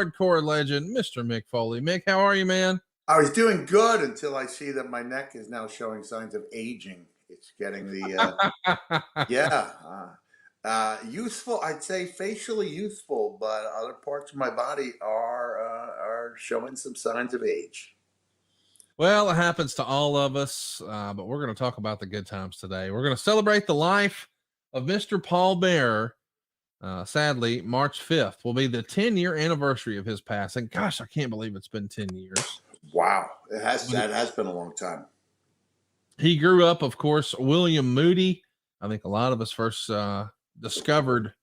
hardcore legend, Mr. Mick Foley. Mick, how are you, man? I was doing good until I see that my neck is now showing signs of aging. It's getting yeah, youthful. I'd say facially youthful, but other parts of my body are showing some signs of age. Well, it happens to all of us, but we're going to talk about the good times today. We're going to celebrate the life of Mr. Paul Bearer. Sadly, March 5th will be the 10-year anniversary of his passing. Gosh, I can't believe it's been 10 years. Wow, But that has been a long time. he grew up, of course, William Moody. I think a lot of us first discovered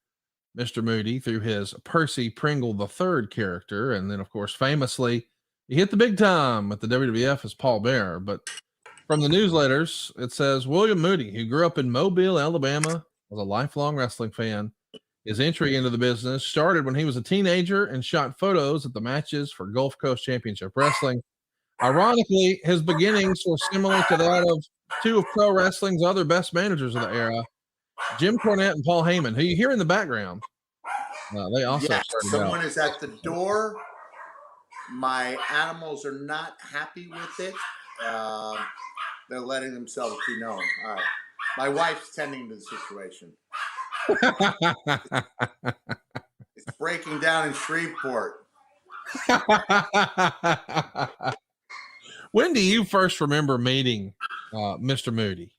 Mr. Moody through his Percy Pringle III character. And then, of course, famously, he hit the big time at the WWF as Paul Bearer. But from the newsletters, it says William Moody, who grew up in Mobile, Alabama, was a lifelong wrestling fan. His entry into the business started when he was a teenager and shot photos at the matches for Gulf Coast Championship Wrestling. Ironically, his beginnings were similar to that of two of pro wrestling's other best managers of the era, Jim Cornette and Paul Heyman, who you hear in the background. They also Yeah, started out. someone is at the door. My animals are not happy with it. They're letting themselves be known. All right. My wife's tending to the situation. It's breaking down in Shreveport. When do you first remember meeting Mr. Moody?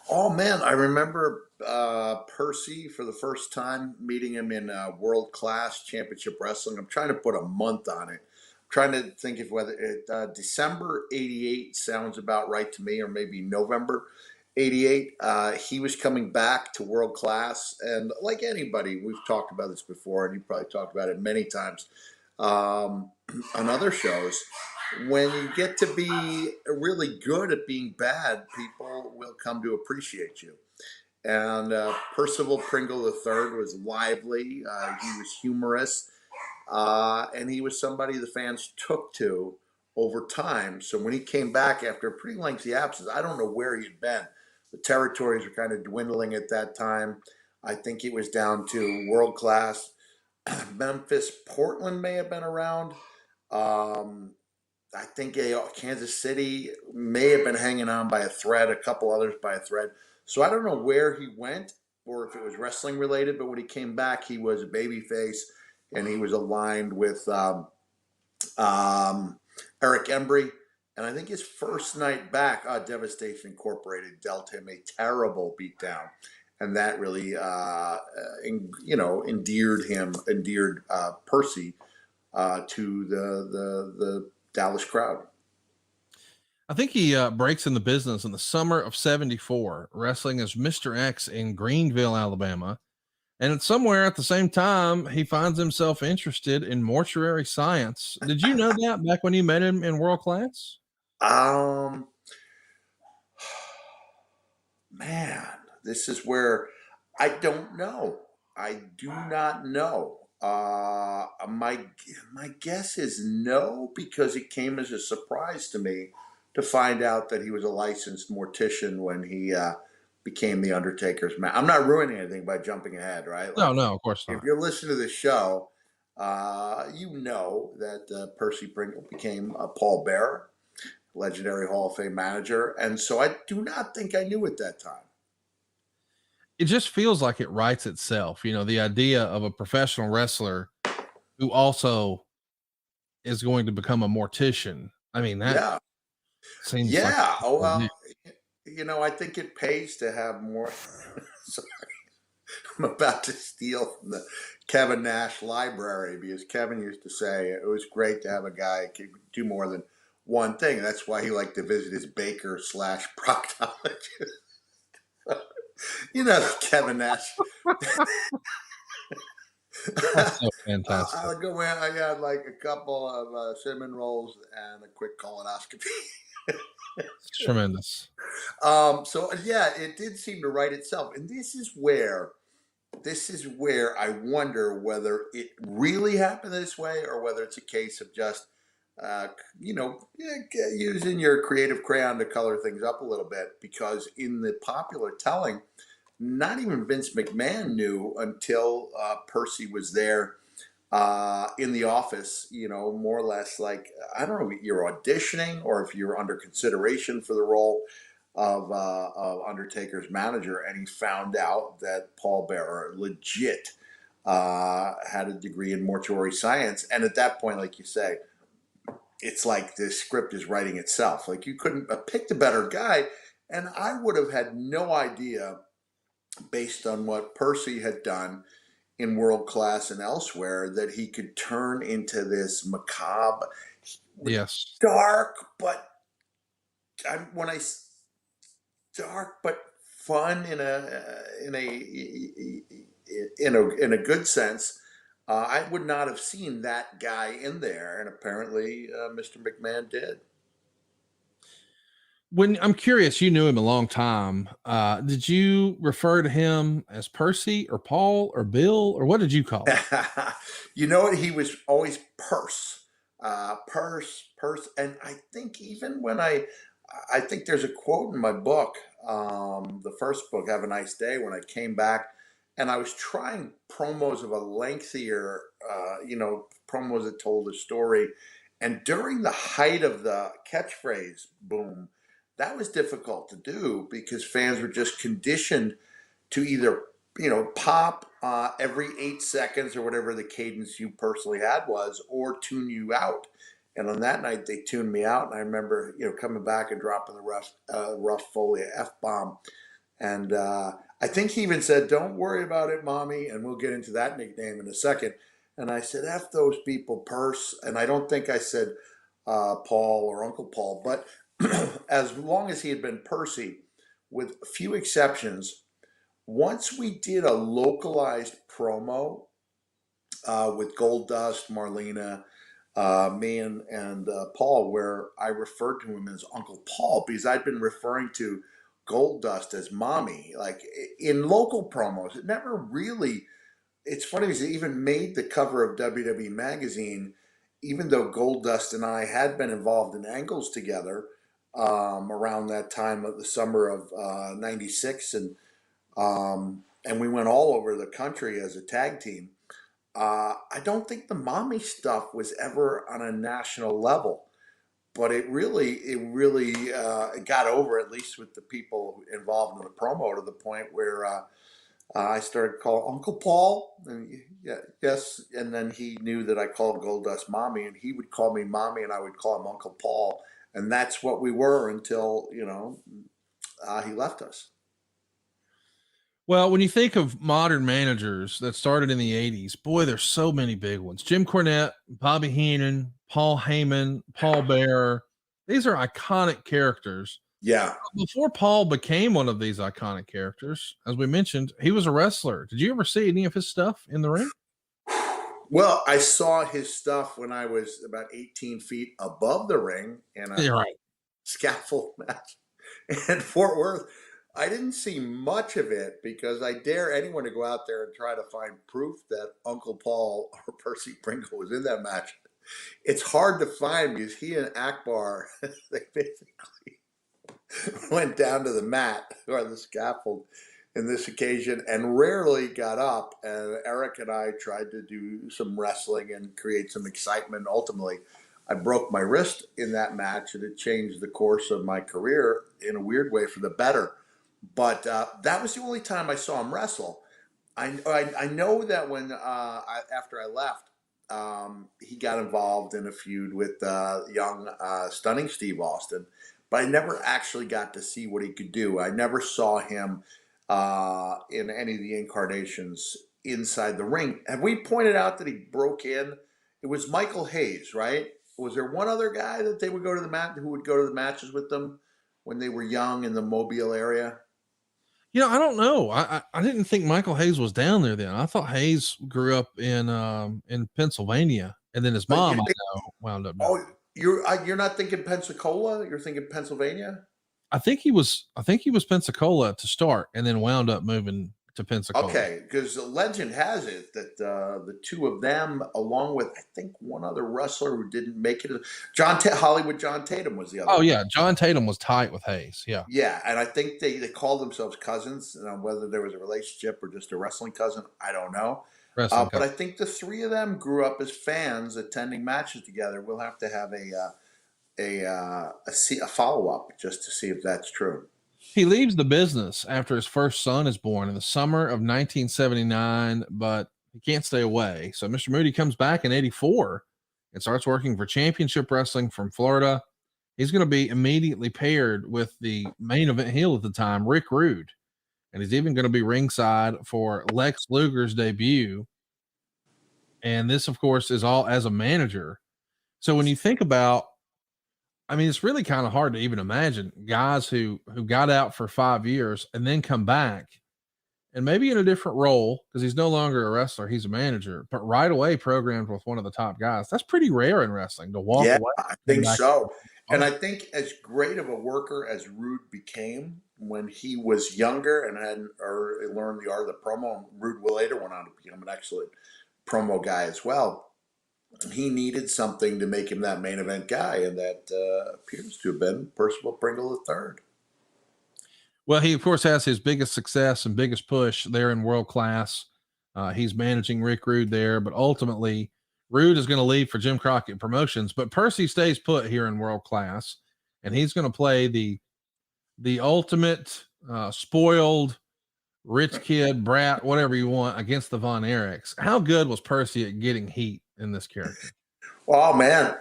Oh man, I remember Percy for the first time, meeting him in World Class Championship Wrestling. I'm trying to put a month on it. I'm trying to think of whether December '88 sounds about right to me, or maybe November '88. He was coming back to World Class, and like anybody, we've talked about this before, and you probably talked about it many times on other shows. When you get to be really good at being bad, people will come to appreciate you. And Percival Pringle III was lively. He was humorous. And he was somebody the fans took to over time. So when he came back after a pretty lengthy absence, I don't know where he'd been. The territories were kind of dwindling at that time. I think it was down to World Class. Memphis, Portland may have been around. I think Kansas City may have been hanging on by a thread, a couple others by a thread. So I don't know where he went or if it was wrestling related, but when he came back, he was a babyface and he was aligned with Eric Embry. And I think his first night back, Devastation Incorporated dealt him a terrible beatdown. And that really, endeared Percy to the Dallas crowd. I think he breaks in the business in the summer of '74, wrestling as Mr. X in Greenville, Alabama. And it's somewhere at the same time, he finds himself interested in mortuary science. Did you know that back when you met him in World Class? Um, Man, this is where I don't know. I do not know. My guess is no, because it came as a surprise to me to find out that he was a licensed mortician when he became the Undertaker's man. I'm not ruining anything by jumping ahead, right? No, Like, no, of course if not. you're listening to the show, you know that Percy Pringle became Paul Bearer, legendary Hall of Fame manager, and so I do not think I knew at that time. It just feels like it writes itself. You know, the idea of a professional wrestler who also is going to become a mortician. I mean, that Yeah, seems like yeah. Oh a well, I think it pays to have more. Sorry, I'm about to steal from the Kevin Nash library because Kevin used to say it was great to have a guy who could do more than one thing. That's why he liked to visit his baker slash proctologist. Kevin Nash. that's so fantastic. I'll go in. I got like a couple of cinnamon rolls and a quick colonoscopy. It's tremendous. So yeah, it did seem to write itself, and this is where I wonder whether it really happened this way or whether it's a case of just using your creative crayon to color things up a little bit. Because in the popular telling, not even Vince McMahon knew until Percy was there in the office, more or less like, I don't know, you're auditioning or if you're under consideration for the role of Undertaker's manager, and he found out that Paul Bearer legit had a degree in mortuary science. And at that point, like you say, it's like the script is writing itself. Like you couldn't have picked a better guy. And I would have had no idea, based on what Percy had done in World Class and elsewhere, that he could turn into this macabre, Yes. dark, but when I dark but fun in a good sense. I would not have seen that guy in there, and apparently Mr. McMahon did. When I'm curious, you knew him a long time. Did you refer to him as Percy or Paul or Bill, or what did you call him? You know what? He was always Purse, Purse, and I think even when I think there's a quote in my book, the first book, Have a Nice Day, when I came back and I was trying promos of a lengthier, promos that told a story. And during the height of the catchphrase boom, that was difficult to do because fans were just conditioned to either, pop every 8 seconds or whatever the cadence you personally had was, or tune you out. And on that night, they tuned me out, and I remember, coming back and dropping the rough Foley F bomb, and I think he even said, "Don't worry about it, mommy," and we'll get into that nickname in a second. And I said, "F those people, Purse," and I don't think I said Paul or Uncle Paul, but as long as he had been Percy, with a few exceptions, once we did a localized promo with Gold Dust, Marlena, me and Paul, where I referred to him as Uncle Paul because I'd been referring to Gold Dust as mommy, like in local promos. It never really. It's funny because it even made the cover of WWE magazine, even though Gold Dust and I had been involved in angles together around that time of the summer of '96, and we went all over the country as a tag team. I don't think the mommy stuff was ever on a national level, but it really got over, at least with the people involved in the promo, to the point where I started calling Uncle Paul, and yeah, yes, and then he knew that I called Goldust mommy, and he would call me mommy, and I would call him Uncle Paul, and that's what we were until he left us. Well, when you think of modern managers that started in the 80s, boy, there's so many big ones. Jim Cornette, Bobby Heenan, Paul Heyman, Paul Bearer. These are iconic characters. Yeah. Before Paul became one of these iconic characters, as we mentioned, he was a wrestler. Did you ever see any of his stuff in the ring? Well, I saw his stuff when I was about 18 feet above the ring in a Yeah, right. scaffold match in Fort Worth. I didn't see much of it because I dare anyone to go out there and try to find proof that Uncle Paul or Percy Pringle was in that match. It's hard to find because he and Akbar, they basically went down to the mat or the scaffold in this occasion and rarely got up. And Eric and I tried to do some wrestling and create some excitement. Ultimately, I broke my wrist in that match, and it changed the course of my career in a weird way for the better. But that was the only time I saw him wrestle. I know that when after I left, he got involved in a feud with young stunning Steve Austin, but I never actually got to see what he could do. I never saw him in any of the incarnations inside the ring. Have we pointed out that he broke in? It was Michael Hayes, right? Was there one other guy that they would go to the mat who would go to the matches with them when they were young in the Mobile area? I don't know. I didn't think Michael Hayes was down there then. I thought Hayes grew up in Pennsylvania, and then his But you mom I think, know wound up down oh, there. you're not thinking Pensacola. You're thinking Pennsylvania. I think he was Pensacola to start, and then wound up moving to Pensacola. Okay, because the legend has it that the two of them, along with I think one other wrestler who didn't make it, Hollywood John Tatum was the other Oh one. yeah, John Tatum was tight with Hayes. Yeah. Yeah, and I think they called themselves cousins. Whether there was a relationship or just a wrestling cousin, I don't know. Wrestling But I company. think the three of them grew up as fans attending matches together. We'll have to have a follow up just to see if that's true. He leaves the business after his first son is born in the summer of 1979, but he can't stay away. So Mr. Moody comes back in 84 and starts working for Championship Wrestling from Florida. He's going to be immediately paired with the main event heel at the time, Rick Rude. And he's even going to be ringside for Lex Luger's debut. And this, of course, is all as a manager. So when you think about, I mean, it's really kind of hard to even imagine guys who got out for 5 years and then come back and maybe in a different role because he's no longer a wrestler, he's a manager, but right away programmed with one of the top guys. That's pretty rare in wrestling to walk Yeah, away, I come think back. so. And I Spot. think as great of a worker as Rude became when he was younger and had or learned the art of the promo, Rude later went on to become an excellent promo guy as well. He needed something to make him that main event guy, and that appears to have been Percival Pringle III. Well, he of course has his biggest success and biggest push there in world class. He's managing Rick Rude there, but ultimately Rude is going to leave for Jim Crockett Promotions. But Percy stays put here in world class, and he's going to play the ultimate spoiled rich kid brat, whatever you want, against the Von Erichs. How good was Percy at getting heat in this character? Oh man,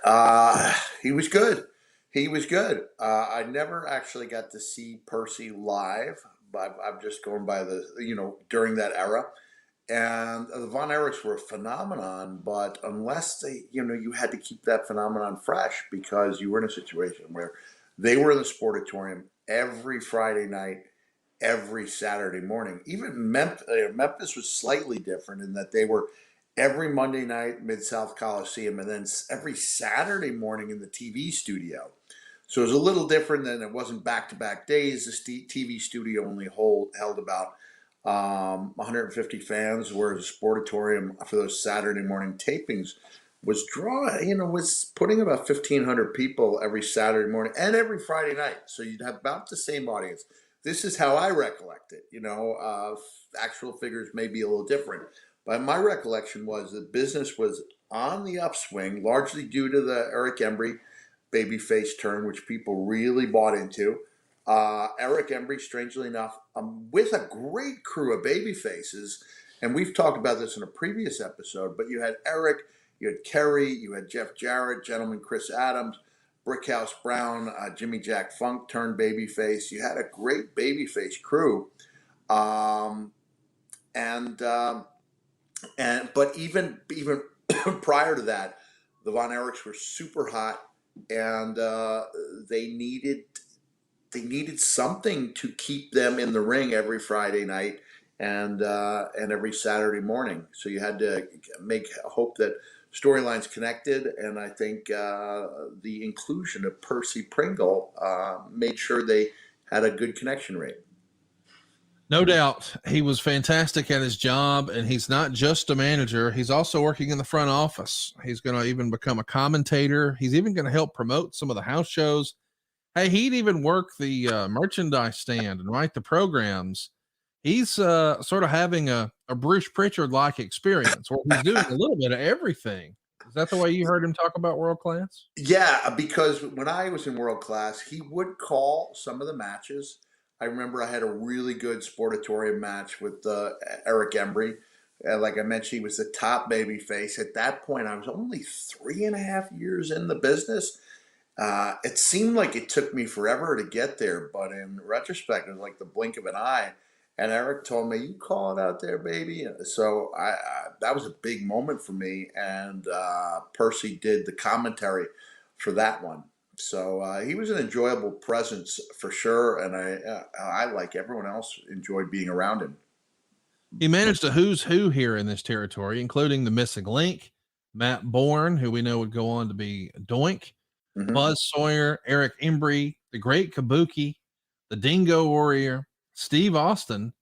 he was good. He was good. I never actually got to see Percy live, but I'm just going by the during that era. And the Von Erichs were a phenomenon, but unless you had to keep that phenomenon fresh because you were in a situation where they were in the Sportatorium every Friday night, every Saturday morning. Even Memphis was slightly different in that they were every Monday night, Mid South Coliseum, and then every Saturday morning in the TV studio. So it was a little different than it wasn't back to back days. The TV studio only held about 150 fans, whereas the Sportatorium for those Saturday morning tapings was putting about 1,500 people every Saturday morning and every Friday night. So you'd have about the same audience. This is how I recollect it. Actual figures may be a little different, but my recollection was that business was on the upswing, largely due to the Eric Embry babyface turn, which people really bought into. Eric Embry, strangely enough, with a great crew of baby faces, and we've talked about this in a previous episode, but you had Eric, you had Kerry, you had Jeff Jarrett, Gentleman Chris Adams, Brickhouse Brown, Jimmy Jack Funk turned babyface. You had a great babyface crew. Um, and but even prior to that, the Von Erichs were super hot, and they needed something to keep them in the ring every Friday night and every Saturday morning. So you had to hope that storylines connected, and I think the inclusion of Percy Pringle made sure they had a good connection rate. No doubt. He was fantastic at his job, and he's not just a manager. He's also working in the front office. He's going to even become a commentator. He's even going to help promote some of the house shows. Hey, he'd even work the merchandise stand and write the programs. He's sort of having a Bruce Pritchard like experience where he's doing a little bit of everything. Is that the way you heard him talk about world class? Yeah, because when I was in world class, he would call some of the matches. I remember I had a really good Sportatorium match with Eric Embry. Like I mentioned, he was the top baby face. At that point, I was only 3.5 years in the business. It seemed like it took me forever to get there, but in retrospect, it was like the blink of an eye. And Eric told me, "You call it out there, baby." So that was a big moment for me. And Percy did the commentary for that one. So he was an enjoyable presence for sure, and I like everyone else enjoyed being around him. He managed a who's who here in this territory, including the missing link, Matt Bourne, who we know would go on to be Doink, Hmm. Buzz Sawyer, Eric Embry, the Great Kabuki, the Dingo Warrior, Steve Austin,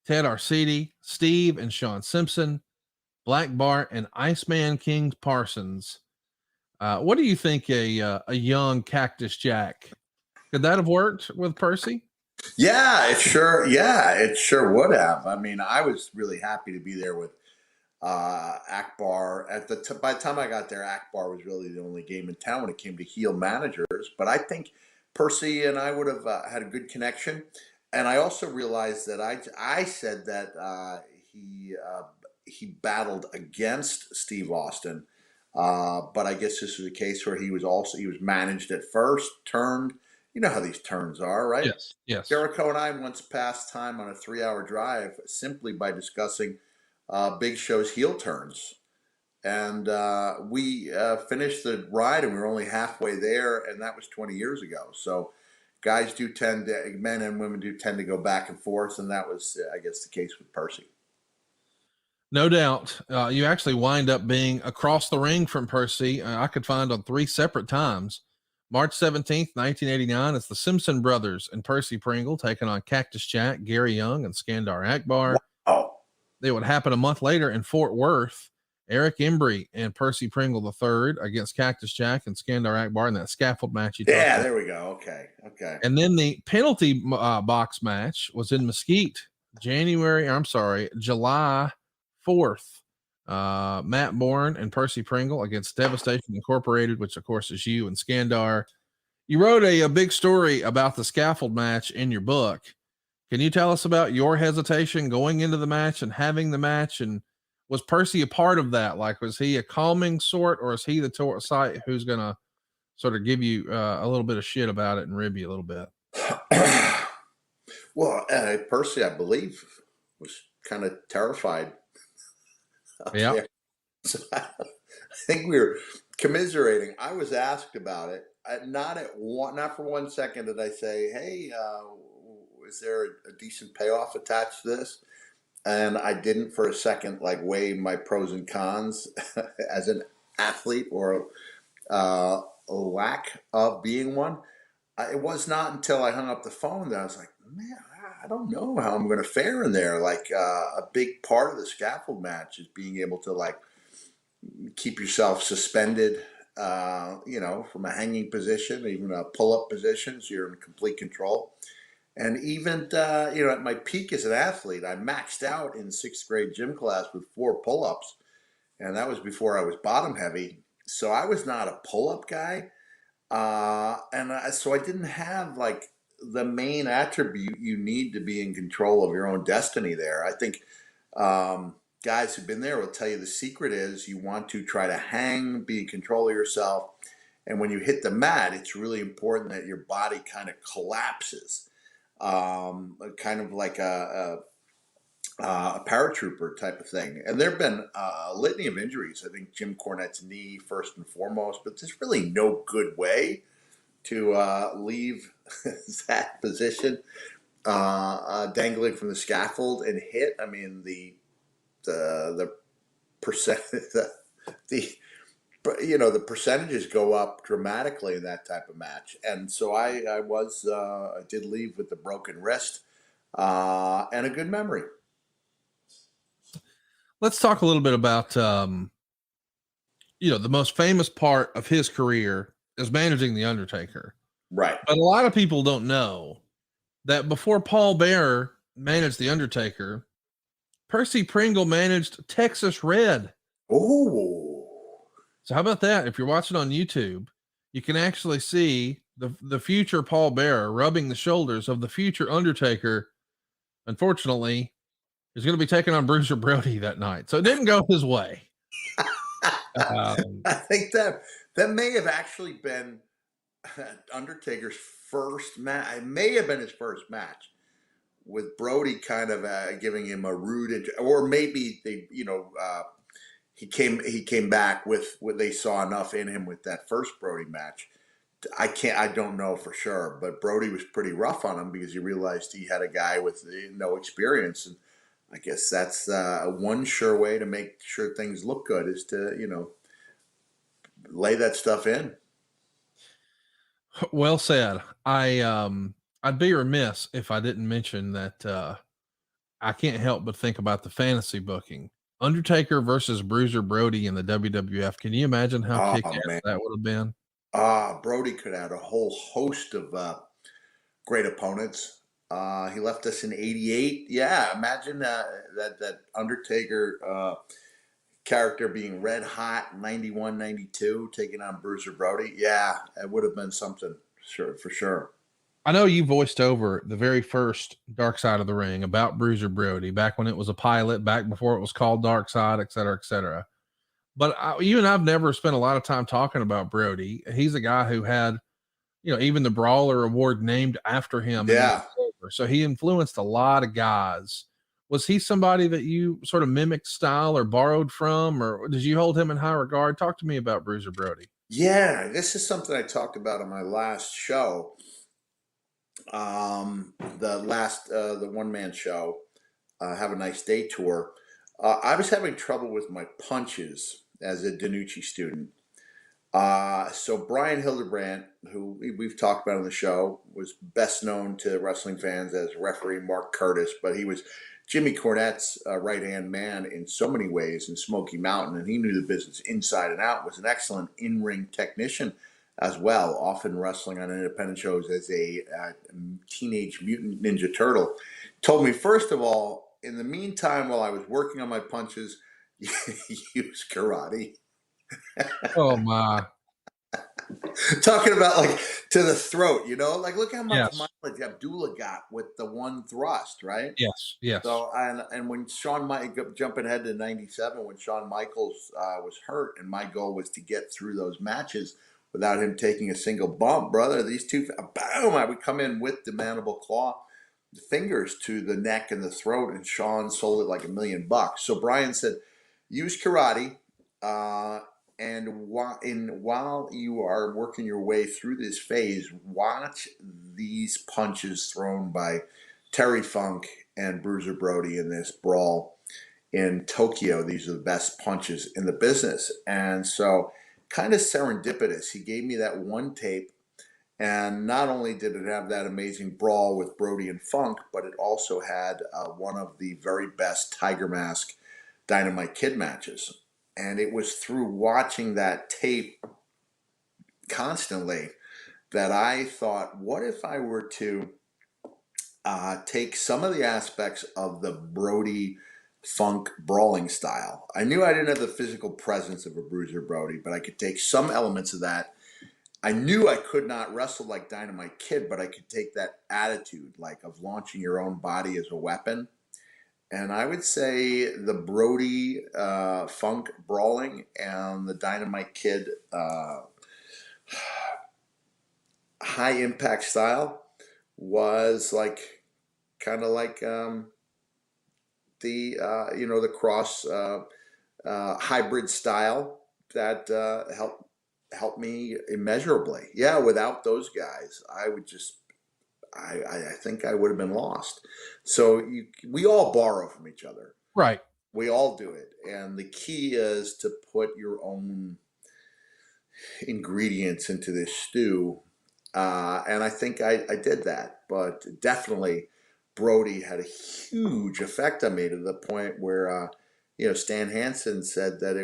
Ted Arcidi, Steve and Sean Simpson, Black Bart, and Iceman King Parsons. What do you think a young Cactus Jack could that have worked with Percy? Yeah, it sure would have. I mean, I was really happy to be there with Akbar by the time I got there, Akbar was really the only game in town when it came to heel managers. But I think Percy and I would have had a good connection. And I also realized that I said that he battled against Steve Austin, but I guess this was a case where he was managed at first, turned. You know how these turns are, right? Yes. Yes. Jericho and I once passed time on a 3 hour drive simply by discussing Big Show's heel turns. And we finished the ride and we were only halfway there, and that was 20 years ago. So men and women do tend to go back and forth, and that was, I guess, the case with Percy. No doubt. You actually wind up being across the ring from Percy. I could find on 3 separate times. March 17th, 1989, it's the Simpson brothers and Percy Pringle taking on Cactus Jack, Gary Young, and Skandar Akbar. Wow. They would happen a month later in Fort Worth. Eric Embry and Percy Pringle III against Cactus Jack and Skandar Akbar in that scaffold match you talked Yeah, about. there we go. Okay. And then the penalty box match was in Mesquite, July 4th. Matt Bourne and Percy Pringle against Devastation Incorporated, which of course is you and Skandar. You wrote a big story about the scaffold match in your book. Can you tell us about your hesitation going into the match and having the match? And was Percy a part of that? Like, was he a calming sort, or is he the site who's going to sort of give you a little bit of shit about it and rib you a little bit? Well, Percy, I believe, was kind of terrified up Yeah. there. So I think we were commiserating. I was asked about it. Not for 1 second did I say, "Hey, is there a decent payoff attached to this?" And I didn't for a second like weigh my pros and cons as an athlete or lack of being one. It was not until I hung up the phone that I was like, man, I don't know how I'm going to fare in there. Like a big part of the scaffold match is being able to like keep yourself suspended, from a hanging position, even a pull-up position, so you're in complete control. And even at my peak as an athlete, I maxed out in sixth grade gym class with 4 pull-ups, and that was before I was bottom heavy. So I was not a pull-up guy. So I didn't have like the main attribute you need to be in control of your own destiny there. I think guys who've been there will tell you the secret is you want to try to hang, be in control of yourself. And when you hit the mat, it's really important that your body kind of collapses, kind of like a paratrooper type of thing. And there have been a litany of injuries. I think Jim Cornette's knee, first and foremost, but there's really no good way to leave that position, dangling from the scaffold and hit. I mean, the percent, the percentages go up dramatically in that type of match. And so I did leave with a broken wrist and a good memory. Let's talk a little bit about, the most famous part of his career is managing The Undertaker. Right. But a lot of people don't know that before Paul Bearer managed The Undertaker, Percy Pringle managed Texas Red. Oh. So how about that? If you're watching on YouTube, you can actually see the future Paul Bearer rubbing the shoulders of the future Undertaker. Unfortunately, he's going to be taking on Bruiser Brody that night. So it didn't go his way. I think that may have actually been Undertaker's first match. It may have been his first match with Brody kind of giving him a rude, or maybe he came back with what they saw enough in him with that first Brody match. I don't know for sure, but Brody was pretty rough on him because he realized he had a guy with no experience. And I guess that's one sure way to make sure things look good is to, lay that stuff in. Well said. I'd be remiss if I didn't mention that I can't help but think about the fantasy booking. Undertaker versus Bruiser Brody in the WWF. Can you imagine how Oh kick-ass man, that would have been? Brody could have had a whole host of great opponents. He left us in '88. Yeah, imagine that Undertaker character being red hot, 91, 92, taking on Bruiser Brody. Yeah, it would have been something, sure, for sure. I know you voiced over the very first Dark Side of the Ring about Bruiser Brody back when it was a pilot, back before it was called Dark Side, et cetera, et cetera. But you and I've never spent a lot of time talking about Brody. He's a guy who had, even the Brawler Award named after him in Yeah. October. So he influenced a lot of guys. Was he somebody that you sort of mimicked style or borrowed from, or did you hold him in high regard? Talk to me about Bruiser Brody. Yeah, this is something I talked about on my last show. The one man show, Have a Nice Day tour. I was having trouble with my punches as a Danucci student. So Brian Hildebrandt, who we've talked about on the show, was best known to wrestling fans as referee Mark Curtis, but he was Jimmy Cornette's right hand man in so many ways in Smoky Mountain, and he knew the business inside and out. Was an excellent in ring technician as well, often wrestling on independent shows as a teenage mutant ninja turtle. Told me first of all, in the meantime, while I was working on my punches, use karate. Oh my. Talking about like to the throat, like look how much Yes. mileage Abdullah got with the one thrust, right? Yes. Yes. So and when jumping ahead to '97, when Shawn Michaels was hurt, and my goal was to get through those matches without him taking a single bump, brother. These two, boom! I would come in with the mandible claw fingers to the neck and the throat, and Shawn sold it like $1,000,000. So Brian said, use karate. And while you are working your way through this phase, watch these punches thrown by Terry Funk and Bruiser Brody in this brawl in Tokyo. These are the best punches in the business. And so, kind of serendipitous, he gave me that one tape. And not only did it have that amazing brawl with Brody and Funk, but it also had one of the very best Tiger Mask Dynamite Kid matches. And it was through watching that tape constantly that I thought, what if I were to take some of the aspects of the Brody Funk brawling style? I knew I didn't have the physical presence of a Bruiser Brody, but I could take some elements of that. I knew I could not wrestle like Dynamite Kid, but I could take that attitude, like of launching your own body as a weapon. And I would say the Brody Funk brawling and the Dynamite Kid high impact style was like kind of like the cross hybrid style that helped me immeasurably. Yeah, without those guys, I would just I think I would have been lost. So we all borrow from each other. Right. We all do it. And the key is to put your own ingredients into this stew. And I think I did that. But definitely, Brody had a huge effect on me to the point where, Stan Hansen said that,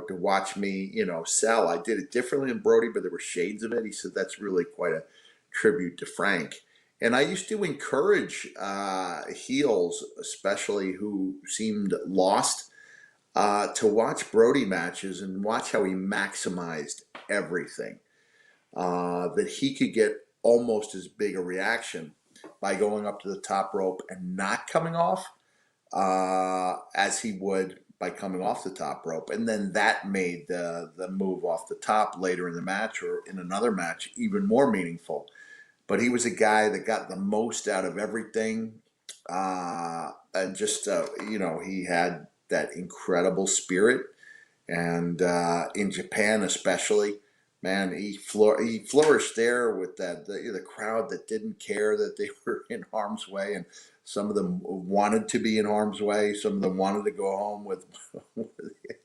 to watch me, sell. I did it differently than Brody, but there were shades of it. He said that's really quite a tribute to Frank. And I used to encourage heels, especially who seemed lost, to watch Brody matches and watch how he maximized everything. That he could get almost as big a reaction by going up to the top rope and not coming off as he would by coming off the top rope. And then that made the move off the top later in the match or in another match even more meaningful. But he was a guy that got the most out of everything. And just, he had that incredible spirit. And in Japan, especially, man, he flourished there with the crowd that didn't care that they were in harm's way. And some of them wanted to be in harm's way. Some of them wanted to go home with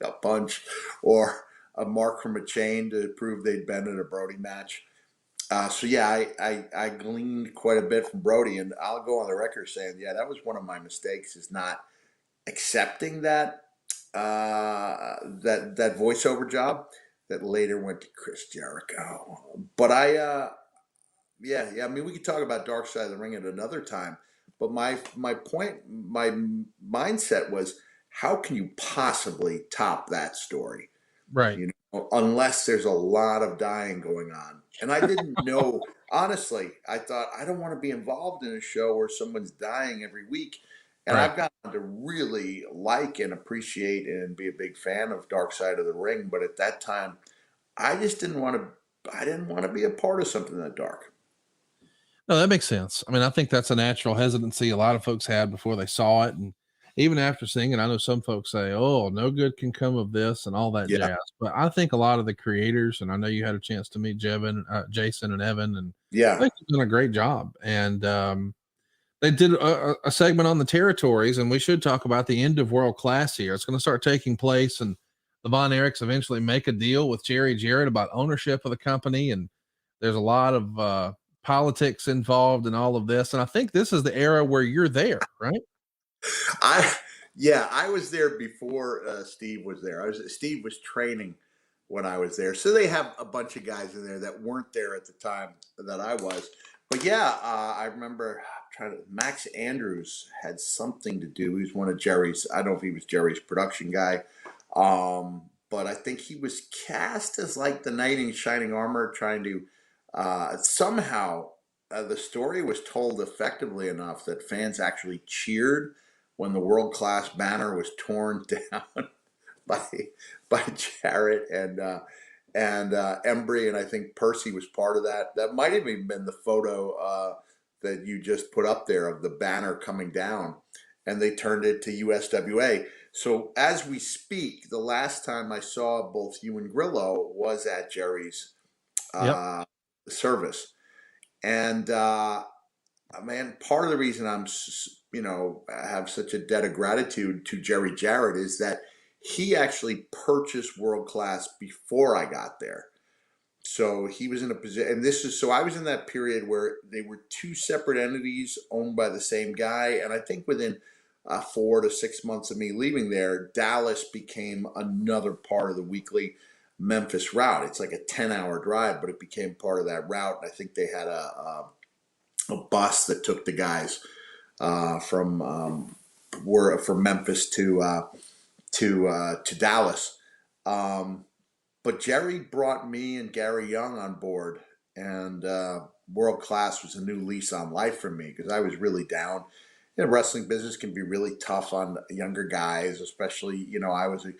a punch or a mark from a chain to prove they'd been in a Brody match. So yeah, I gleaned quite a bit from Brody, and I'll go on the record saying, yeah, that was one of my mistakes, is not accepting that voiceover job that later went to Chris Jericho. But yeah, I mean, we could talk about Dark Side of the Ring at another time. But my point, my mindset was, how can you possibly top that story? Right. Unless there's a lot of dying going on. And I didn't know, honestly, I thought I don't want to be involved in a show where someone's dying every week. And Right. I've gotten to really like and appreciate and be a big fan of Dark Side of the Ring. But at that time, I just didn't want to, I didn't want to be a part of something that dark. No, that makes sense. I mean, I think that's a natural hesitancy a lot of folks had before they saw it. And even after seeing it, I know some folks say, oh, no good can come of this and all that Yeah. jazz. But I think a lot of the creators, and I know you had a chance to meet Jason and Evan, and I Yeah. think they've done a great job. And they did a segment on the territories, and we should talk about the end of World Class here. It's going to start taking place, and the Von Erichs eventually make a deal with Jerry Jarrett about ownership of the company, and there's a lot of politics involved in all of this. And I think this is the era where you're there, right? I yeah, I was there before Steve was there. Steve was training when I was there, so they have a bunch of guys in there that weren't there at the time that I was. But yeah, I remember trying to. Max Andrews had something to do. He was one of Jerry's. I don't know if he was Jerry's production guy, but I think he was cast as like the knight in shining armor, trying to somehow. The story was told effectively enough that fans actually cheered when the world class banner was torn down by by Jarrett and Embry, and I think Percy was part of that. That might have even been the photo that you just put up there of the banner coming down, and they turned it to USWA. So as we speak, the last time I saw both you and Grillo was at Jerry's Yep. uh, service, and man, part of the reason have such a debt of gratitude to Jerry Jarrett is that he actually purchased World Class before I got there. So he was in a position, and I was in that period where they were two separate entities owned by the same guy. And I think within 4 to 6 months of me leaving there, Dallas became another part of the weekly Memphis route. It's like a 10-hour drive, but it became part of that route. I think they had a bus that took the guys from were from Memphis to Dallas. Um, but Jerry brought me and Gary Young on board, and World Class was a new lease on life for me because I was really down. Wrestling business can be really tough on younger guys, especially I was a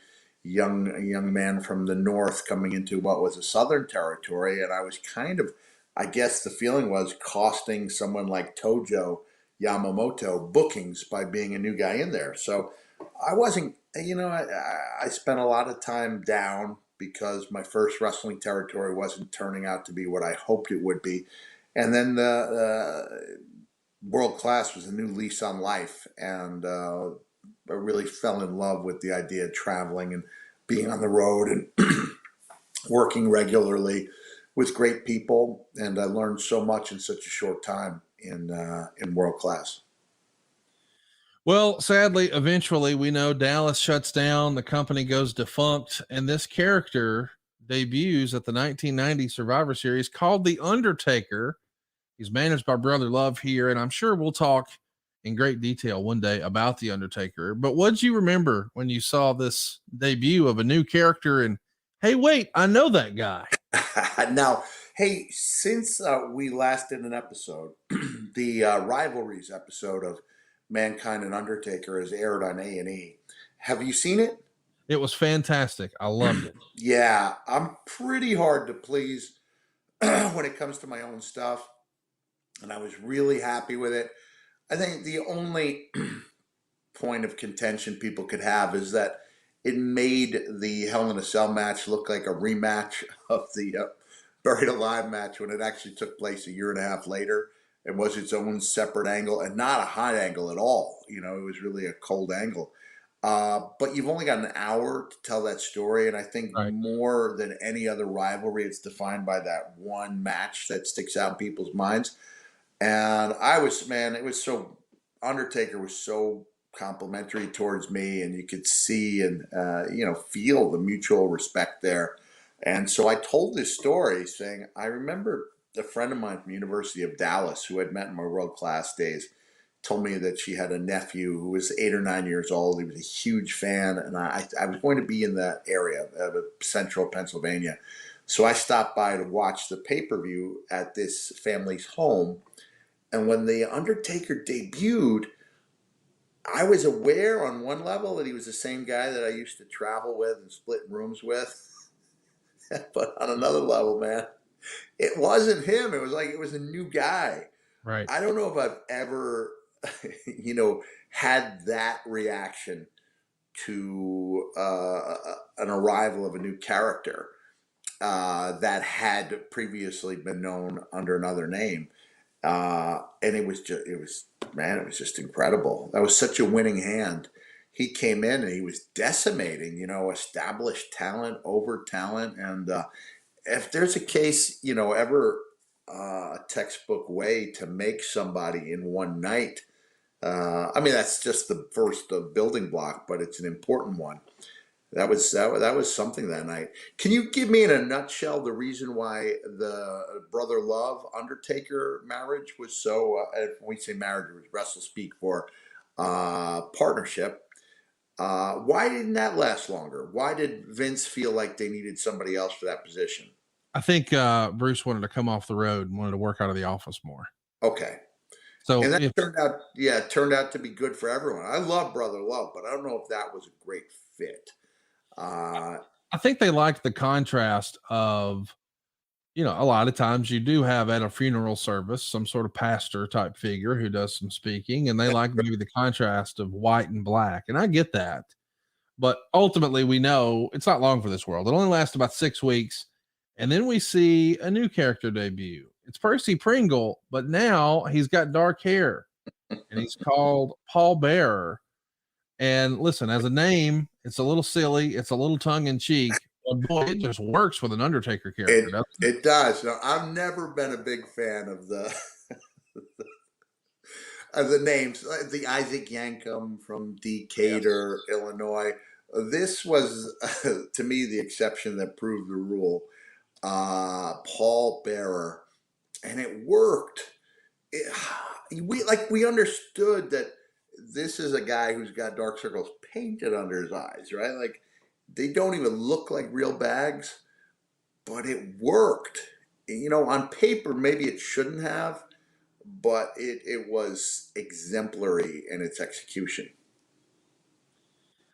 young man from the north coming into what was a southern territory, and I was kind of, I guess the feeling was costing someone like Tojo Yamamoto bookings by being a new guy in there. So I wasn't, I spent a lot of time down because my first wrestling territory wasn't turning out to be what I hoped it would be. And then the World Class was a new lease on life. And I really fell in love with the idea of traveling and being on the road and working regularly with great people. And I learned so much in such a short time in World Class. Well, sadly, eventually we know Dallas shuts down, the company goes defunct, and this character debuts at the 1990 Survivor Series called The Undertaker. He's managed by Brother Love here, and I'm sure we'll talk in great detail one day about The Undertaker. But what did you remember when you saw this debut of a new character? And hey, wait, I know that guy. Now, hey, since we last did an episode, the rivalries episode of Mankind and Undertaker has aired on A&E. Have you seen it? It was fantastic. I loved it. Yeah, I'm pretty hard to please when it comes to my own stuff, and I was really happy with it. I think the only point of contention people could have is that it made the Hell in a Cell match look like a rematch of the Buried Alive match when it actually took place a year and a half later and was its own separate angle and not a hot angle at all. It was really a cold angle. But you've only got an hour to tell that story, and I think Right. more than any other rivalry, it's defined by that one match that sticks out in people's minds. And man, it was so, Undertaker was so complimentary towards me, and you could see and, feel the mutual respect there. And so I told this story saying, I remember a friend of mine from University of Dallas who had met in my World Class days told me that she had a nephew who was 8 or 9 years old. He was a huge fan, and I was going to be in that area of central Pennsylvania. So I stopped by to watch the pay per view at this family's home. And when The Undertaker debuted, I was aware on one level that he was the same guy that I used to travel with and split rooms with. But on another level, man, it wasn't him. It was like it was a new guy. Right. I don't know if I've ever, you know, had that reaction to an arrival of a new character that had previously been known under another name. And it was just incredible. That was such a winning hand. He came in and he was decimating, established talent over talent. And if there's a case, ever a textbook way to make somebody in one night, I mean, that's just the first building block, but it's an important one. That was something that night. Can you give me in a nutshell the reason why the brother love Undertaker marriage was so? When we say marriage, it was wrestle speak for partnership. Why didn't that last longer? Why did Vince feel like they needed somebody else for that position? I think Bruce wanted to come off the road and wanted to work out of the office more. Okay, and So that if turned out, yeah, it turned out to be good for everyone. I love brother love, but I don't know if that was a great fit. Uh, I think they liked the contrast of, a lot of times you do have at a funeral service some sort of pastor type figure who does some speaking, and they like maybe the contrast of white and black. And I get that. But ultimately, we know it's not long for this world. It only lasts about 6 weeks. And then we see a new character debut. It's Percy Pringle, but now he's got dark hair and he's called Paul Bearer. And listen, as a name, it's a little silly, it's a little tongue in cheek, but boy, it just works with an Undertaker character, it doesn't it? it does. Now, I've never been a big fan of the names, like the Isaac Yankum from Yes. Decatur, Illinois. This was, to me, the exception that proved the rule. Paul Bearer, and it worked. It, we understood that this is a guy who's got dark circles painted under his eyes, right? Like they don't even look like real bags, but it worked. On paper, maybe it shouldn't have, but it was exemplary in its execution.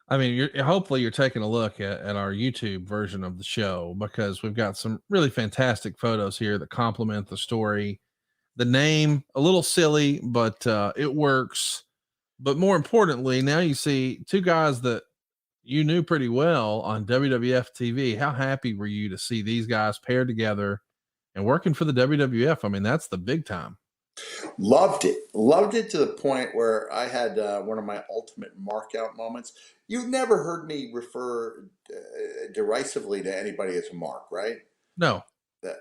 I mean, hopefully you're taking a look at our YouTube version of the show because we've got some really fantastic photos here that complement the story. The name, a little silly, but it works. But more importantly, now you see two guys that you knew pretty well on WWF TV. How happy were you to see these guys paired together and working for the WWF? I mean, that's the big time. Loved it to the point where I had one of my ultimate markout moments. You've never heard me refer derisively to anybody as a mark, right? No,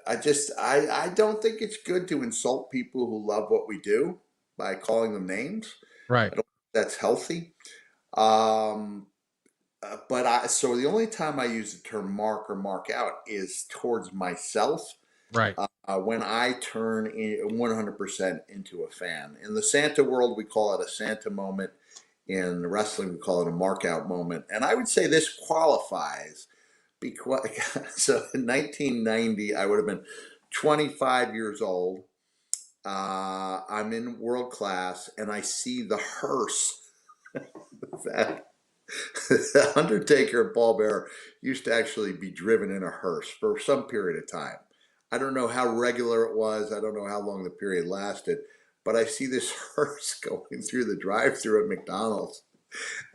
I don't think it's good to insult people who love what we do by calling them names. right, I don't think that's healthy. Um, so the only time I use the term mark or mark out is towards myself, right. when I turn 100% into a fan. In the Santa world, we call it a Santa moment. In wrestling, we call it a mark out moment. And I would say this qualifies because so in 1990, I would have been 25 years old. I'm in world class, and I see the hearse that the Undertaker and Paul Bearer used to actually be driven in a hearse for some period of time. I don't know how regular it was. I don't know how long the period lasted, but I see this hearse going through the drive-through at McDonald's.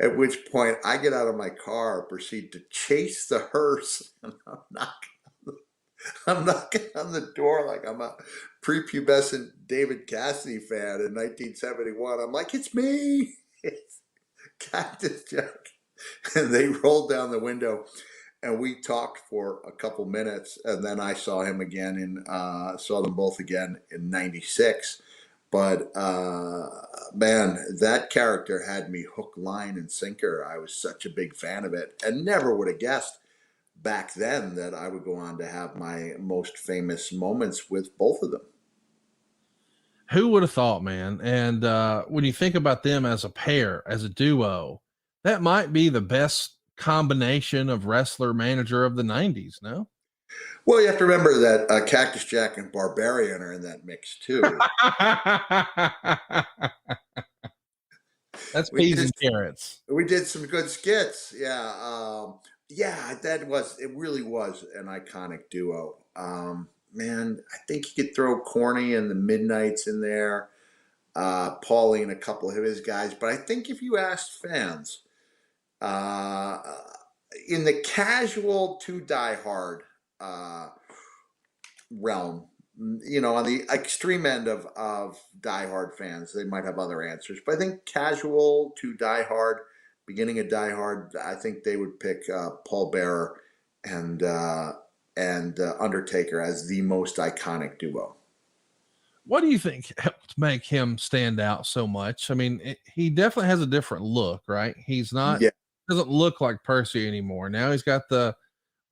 At which point, I get out of my car, proceed to chase the hearse, and I'm knocking on the door like I'm a prepubescent David Cassidy fan in 1971. I'm like, it's me, it's Cactus Jack. And they rolled down the window and we talked for a couple minutes, and then I saw him again saw them both again in '96. But man, that character had me hook, line, and sinker. I was such a big fan of it, and never would have guessed back then that I would go on to have my most famous moments with both of them. Who would have thought, man? And when you think about them as a pair, as a duo, that might be the best combination of wrestler manager of the '90s. No, Well, you have to remember that Cactus Jack and Barbarian are in that mix too. that's We peas did and carrots. we did some good skits. Yeah, yeah, it really was an iconic duo. Man, I think you could throw Corny and the Midnights in there, Paulie and a couple of his guys. But I think if you asked fans, uh, in the casual to die hard uh, realm, on the extreme end of diehard fans, they might have other answers. But I think casual to diehard, beginning of diehard, I think they would pick Paul Bearer and Undertaker as the most iconic duo. What do you think helped make him stand out so much? I mean, he definitely has a different look, right? He's not Yeah, doesn't look like Percy anymore. Now he's got the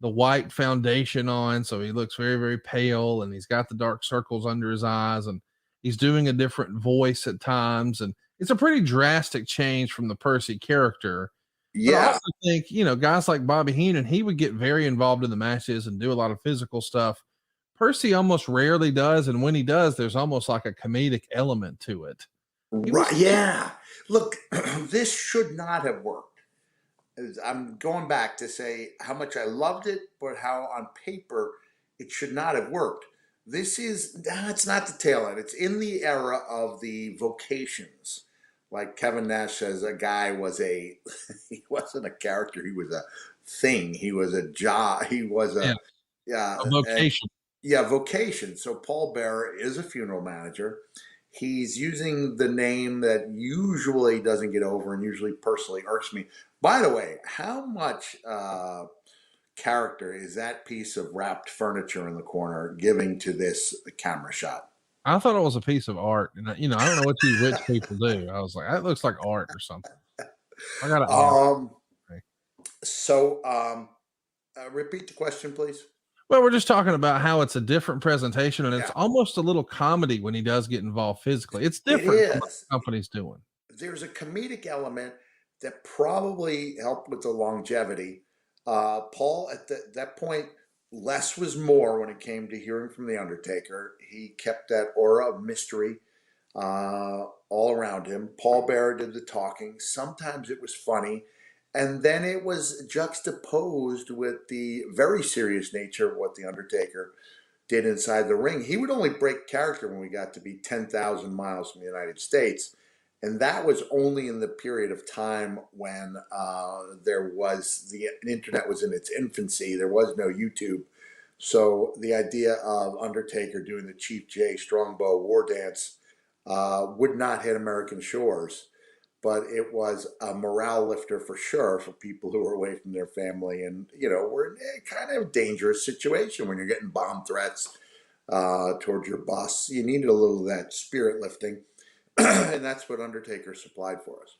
white foundation on, so he looks very, very pale, and he's got the dark circles under his eyes, and he's doing a different voice at times, and it's a pretty drastic change from the Percy character. But I yeah, also think, guys like Bobby Heenan, he would get very involved in the matches and do a lot of physical stuff. Percy almost rarely does, and when he does, there's almost like a comedic element to it. He was right. Yeah, look, this should not have worked. I'm going back to say how much I loved it, but how on paper it should not have worked. It's not the tail end. It's in the era of the vocations. Like Kevin Nash says, a guy was he wasn't a character, he was a thing. He was a job. He was yeah, yeah, a and vocation. yeah, vocation. So Paul Bearer is a funeral manager. He's using the name that usually doesn't get over and usually personally irks me. By the way, how much character is that piece of wrapped furniture in the corner giving to this camera shot? I thought it was a piece of art, and I don't know what you rich people do. I was like, that looks like art or something. I gotta ask. Um, Okay. so, repeat the question, please. Well, we're just talking about how it's a different presentation, and it's Yeah, almost a little comedy when he does get involved physically. It's it different from what is. the company's doing. There's a comedic element that probably helped with the longevity. Paul, at that point, less was more when it came to hearing from The Undertaker. He kept that aura of mystery all around him. Paul Bearer did the talking. Sometimes it was funny. And then it was juxtaposed with the very serious nature of what The Undertaker did inside the ring. He would only break character when we got to be 10,000 miles from the United States. And that was only in the period of time when the internet was in its infancy. There was no YouTube. So the idea of Undertaker doing the Chief Jay Strongbow war dance would not hit American shores, but it was a morale lifter for sure for people who were away from their family. And, we're in a kind of dangerous situation when you're getting bomb threats towards your bus. You needed a little of that spirit lifting. And that's what Undertaker supplied for us.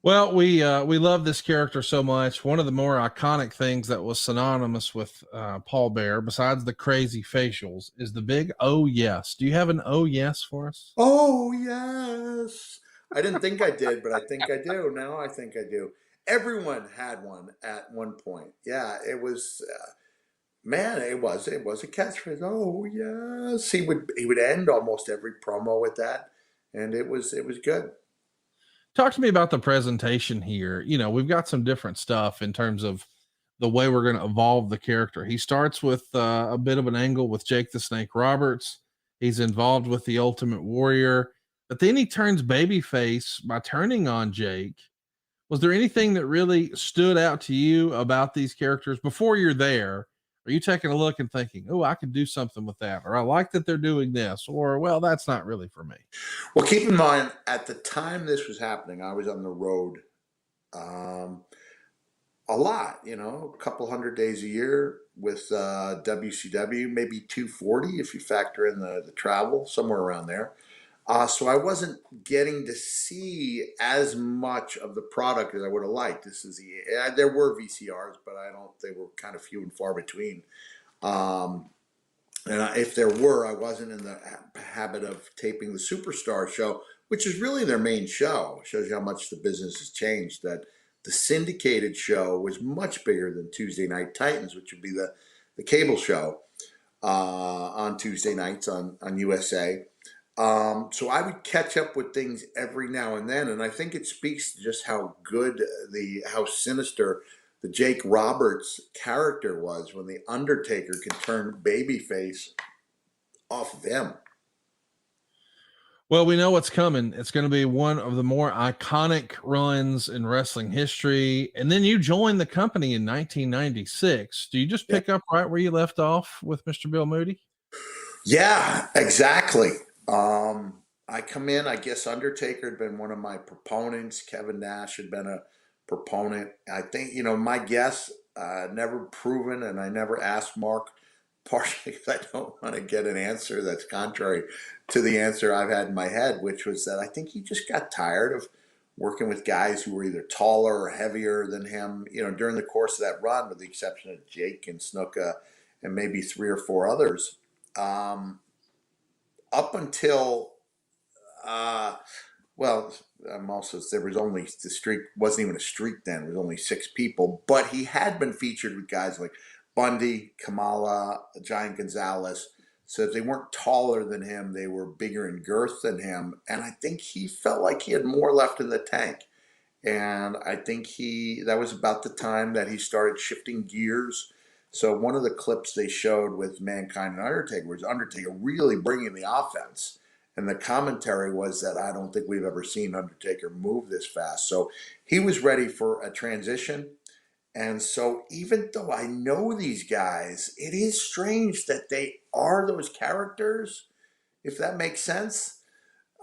Well, we love this character so much. One of the more iconic things that was synonymous with Paul Bear, besides the crazy facials, is the big "oh yes." Do you have an "oh yes" for us? Oh, yes. I didn't think I did, but I think I do. Now I think I do. Everyone had one at one point. Yeah, it was, man, it was a catchphrase. Oh, yes. He would end almost every promo with that. And it was good. Talk to me about the presentation here. We've got some different stuff in terms of the way we're going to evolve the character. He starts with a bit of an angle with Jake the Snake Roberts. He's involved with the Ultimate Warrior, but then he turns babyface by turning on Jake. Was there anything that really stood out to you about these characters before you're there? Are you taking a look and thinking, "Oh, I could do something with that," or "I like that they're doing this," or "Well, that's not really for me"? Well, keep in mind, at the time this was happening, I was on the road um, a lot, a couple hundred days a year with WCW, maybe 240 if you factor in the travel, somewhere around there. So I wasn't getting to see as much of the product as I would have liked. There were VCRs, but I don't. They were kind of few and far between. Um, And if there were, I wasn't in the habit of taping the Superstar show, which is really their main show. It shows you how much the business has changed. That the syndicated show was much bigger than Tuesday Night Titans, which would be the cable show on Tuesday nights on USA. So I would catch up with things every now and then, and I think it speaks to just how good how sinister the Jake Roberts character was when the Undertaker could turn babyface off of him. Well, we know what's coming. It's going to be one of the more iconic runs in wrestling history. And then you joined the company in 1996. Do you just Yeah, pick up right where you left off with Mr. Bill Moody? yeah, exactly. I come in. I guess Undertaker had been one of my proponents. Kevin Nash had been a proponent. I think my guess, never proven, and I never asked Mark, partially because I don't want to get an answer that's contrary to the answer I've had in my head, which was that I think he just got tired of working with guys who were either taller or heavier than him. During the course of that run, with the exception of Jake and Snuka and maybe three or four others, um, up until uh, well, I'm also there was only the streak wasn't even a streak then. It was only six people, but he had been featured with guys like Bundy, Kamala, Giant Gonzalez. So if they weren't taller than him, they were bigger in girth than him, and I think he felt like he had more left in the tank. And I think that was about the time that he started shifting gears. So one of the clips they showed with Mankind and Undertaker was Undertaker really bringing the offense. And the commentary was that I don't think we've ever seen Undertaker move this fast. So he was ready for a transition. And so even though I know these guys, it is strange that they are those characters, if that makes sense.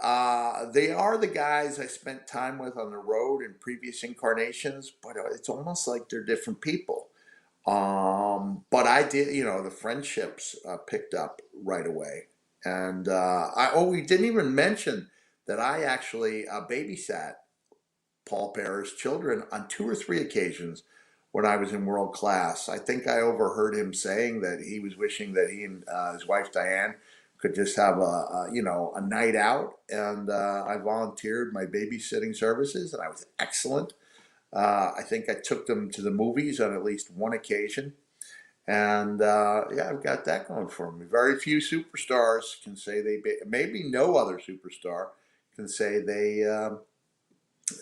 They are the guys I spent time with on the road in previous incarnations, but it's almost like they're different people. But I did, the friendships picked up right away. And we didn't even mention that I actually babysat Paul Bearer's children on two or three occasions when I was in world class. I think I overheard him saying that he was wishing that he and his wife Diane could just have a night out, and I volunteered my babysitting services, and I was excellent. I think I took them to the movies on at least one occasion, and yeah, I've got that going for me. Very few superstars can say maybe no other superstar can say they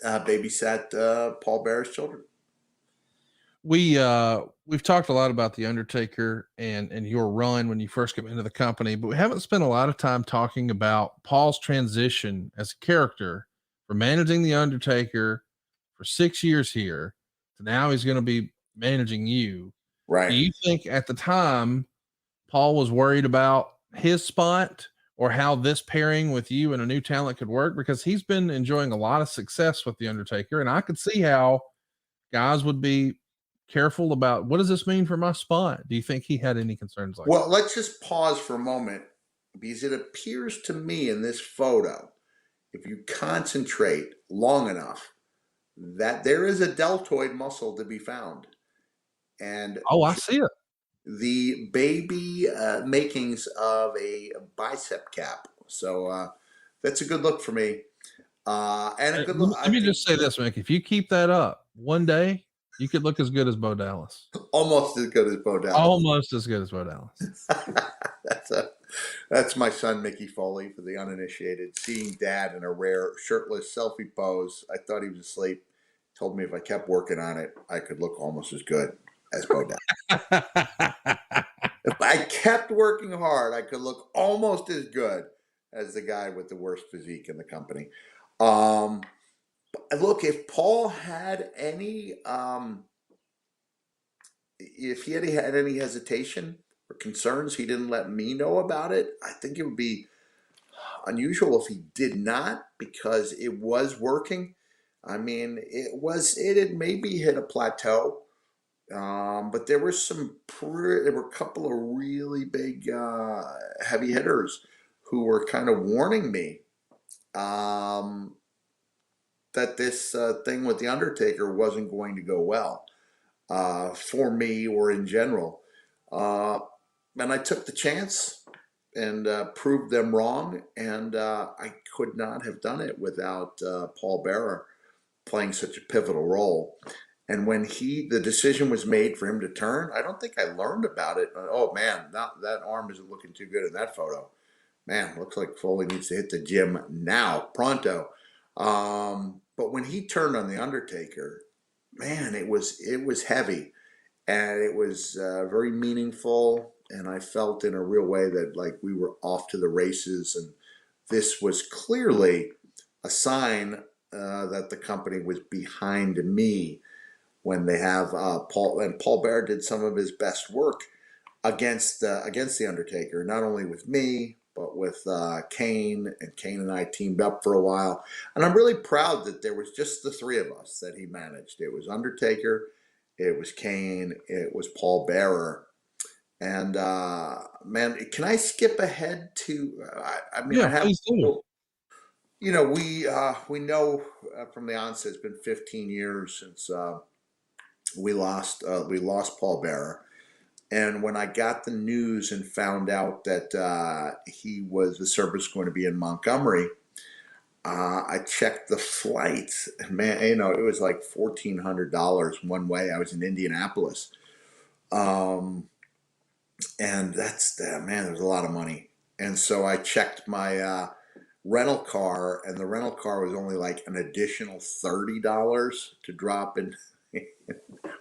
babysat Paul Bearer's children. We've talked a lot about the Undertaker and your run when you first came into the company, but we haven't spent a lot of time talking about Paul's transition as a character from managing the Undertaker for 6 years here to now he's going to be managing you. Do Right. you think at the time Paul was worried about his spot or how this pairing with you and a new talent could work? Because he's been enjoying a lot of success with the Undertaker, and I could see how guys would be careful about what does this mean for my spot? Do you think he had any concerns like Well, let's just pause for a moment because it appears to me in this photo, if you concentrate long enough, that there is a deltoid muscle to be found. And that? Oh, I see it. the baby makings of a bicep cap. So that's a good look for me. And a good look, Let I me think, just say this, Mick. If you keep that up, one day you could look as good as Bo Dallas. almost as good as Bo Dallas. Almost as good as Bo Dallas. that's a That's my son Mickey Foley for the uninitiated. Seeing Dad in a rare shirtless selfie pose, I thought he was asleep. Told me if I kept working on it, I could look almost as good as Bo Dallas. If I kept working hard, I could look almost as good as the guy with the worst physique in the company. Um, Look, if he had any hesitation or concerns, he didn't let me know about it. I think it would be unusual if he did not, because it was working. I mean, it had maybe hit a plateau, but there were a couple of really big heavy hitters who were kind of warning me um, that this thing with the Undertaker wasn't going to go well for me or in general. Uh, and I took the chance and proved them wrong. And I could not have done it without Paul Bearer playing such a pivotal role. And when the decision was made for him to turn, I don't think I learned about it. Oh man, that arm isn't looking too good in that photo. Man, looks like Foley needs to hit the gym now, pronto. But when he turned on the Undertaker, man, it was heavy, and it was very meaningful. And I felt in a real way that like we were off to the races, and this was clearly a sign that the company was behind me when they have Paul Bear did some of his best work against the Undertaker, not only with me but with Kane, and Kane and I teamed up for a while. And I'm really proud that there was just the three of us that he managed. It was Undertaker, it was Kane, it was Paul Bearer. And man, can I skip ahead to? I mean, I Yeah, have. please do. We know from the onset it's been 15 years since we lost Paul Bearer. And when I got the news and found out that the service was going to be in Montgomery, I checked the flights. And man, it was like $1,400 one way. I was in Indianapolis, um, and man, there's a lot of money. And so I checked my rental car, and the rental car was only like an additional $30 to drop in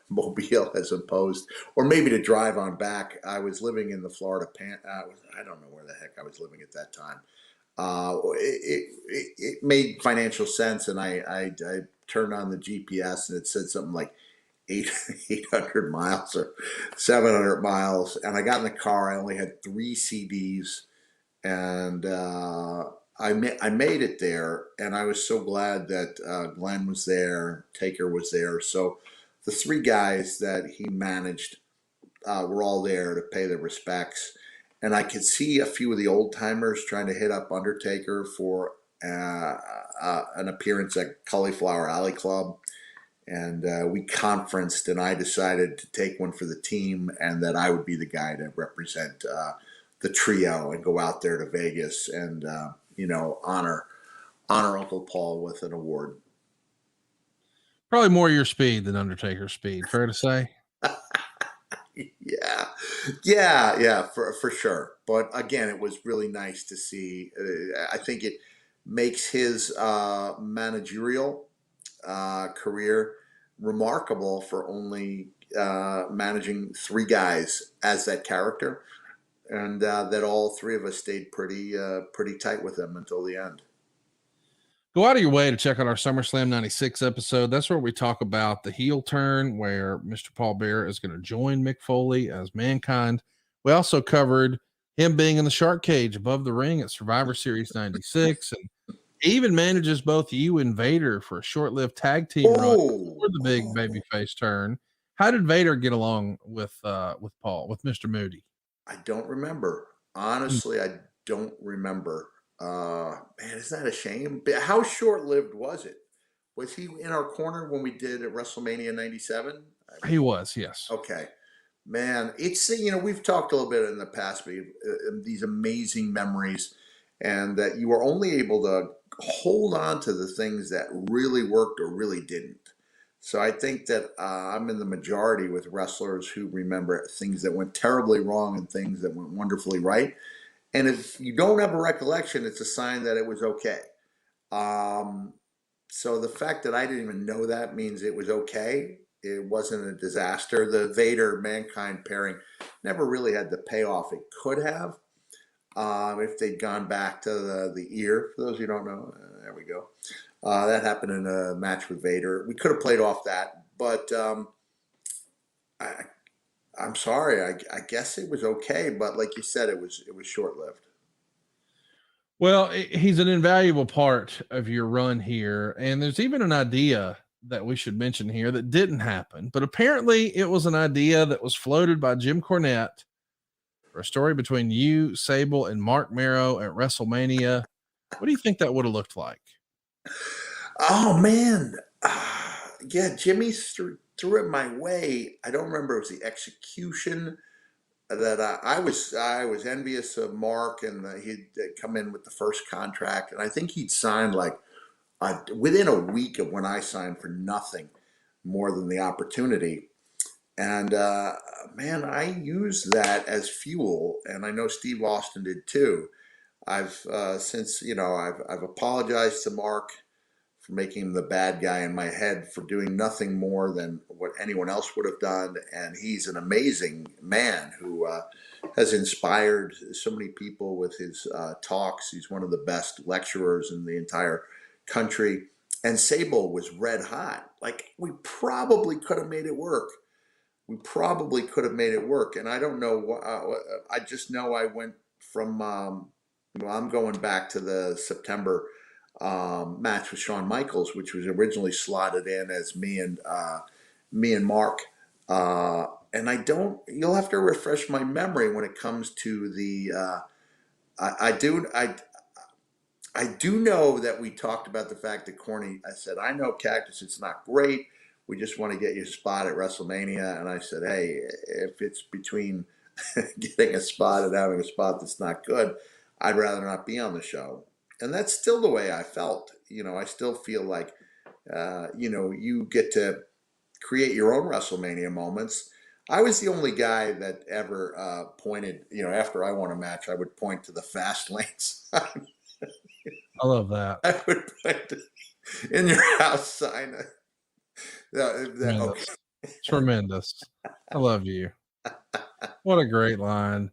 Mobile as opposed, or maybe to drive on back. I was living in the Florida I don't know where the heck I was living at that time. It made financial sense, and I turned on the GPS, and it said something like eight 800 miles or 700 miles. And I got in the car. I only had 3 CDs, and I made it there, and I was so glad that Glenn was there, Taker was there. So the three guys that he managed were all there to pay their respects. And I could see a few of the old timers trying to hit up Undertaker for an appearance at Cauliflower Alley Club. And we conferenced, and I decided to take one for the team, and that I would be the guy to represent the trio and go out there to Vegas and honor Uncle Paul with an award. Probably more your speed than Undertaker's speed. Fair to say. Yeah, yeah, for sure. But again, it was really nice to see. I think it makes his managerial career remarkable for only managing three guys as that character, and that all three of us stayed pretty tight with him until the end. Go out of your way to check out our SummerSlam 96 episode. That's where we talk about the heel turn, where Mr. Paul Bear is going to join Mick Foley as Mankind. We also covered him being in the shark cage above the ring at Survivor Series 96. And he even manages both you and Vader for a short lived tag team run Oh, before the big babyface turn. How did Vader get along with Paul, with Mr. Moody? I don't remember. Honestly, I don't remember. Man, isn't that a shame? But how short lived was it? Was he in our corner when we did at WrestleMania 97? He was, yes. Okay. Man, we've talked a little bit in the past, but these amazing memories, and that you were only able to hold on to the things that really worked or really didn't. So I think that I'm in the majority with wrestlers who remember things that went terribly wrong and things that went wonderfully right. And if you don't have a recollection, it's a sign that it was okay. Um, so the fact that I didn't even know that means it was okay. It wasn't a disaster. The Vader Mankind pairing never really had the payoff it could have if they'd gone back to the ear. For those who don't know, there we go. That happened in a match with Vader. We could have played off that, but I, I'm sorry. I guess it was okay, but like you said, it was short lived. Well, he's an invaluable part of your run here. And there's even an idea that we should mention here that didn't happen, but apparently it was an idea that was floated by Jim Cornette for a story between you, Sable, and Mark Marrow at WrestleMania. What do you think that would have looked like? Oh man, yeah, Jimmy threw it my way. I don't remember if it was the execution that I was envious of Mark, and he'd come in with the first contract, and I think he'd signed like within a week of when I signed for nothing more than the opportunity. And man, I used that as fuel, and I know Steve Austin did too. I've since I've apologized to Mark for making him the bad guy in my head for doing nothing more than what anyone else would have done. And he's an amazing man who has inspired so many people with his talks. He's one of the best lecturers in the entire country. And Sable was red hot. Like, we probably could have made it work. We probably could have made it work. And I don't know what, I just know I went from, well, I'm going back to the September match with Shawn Michaels, which was originally slotted in as me and Mark. And I don't. You'll have to refresh my memory when it comes to the. I do know that we talked about the fact that Corny. I said, I know Cactus. It's not great. We just want to get you a spot at WrestleMania. And I said, hey, if it's between getting a spot and having a spot that's not good, I'd rather not be on the show. And that's still the way I felt. I still feel like, you get to create your own WrestleMania moments. I was the only guy that ever pointed, after I won a match, I would point to the fast lane sign. I love that. I would point to, in your house sign. Okay. Tremendous. Tremendous. I love you. What a great line.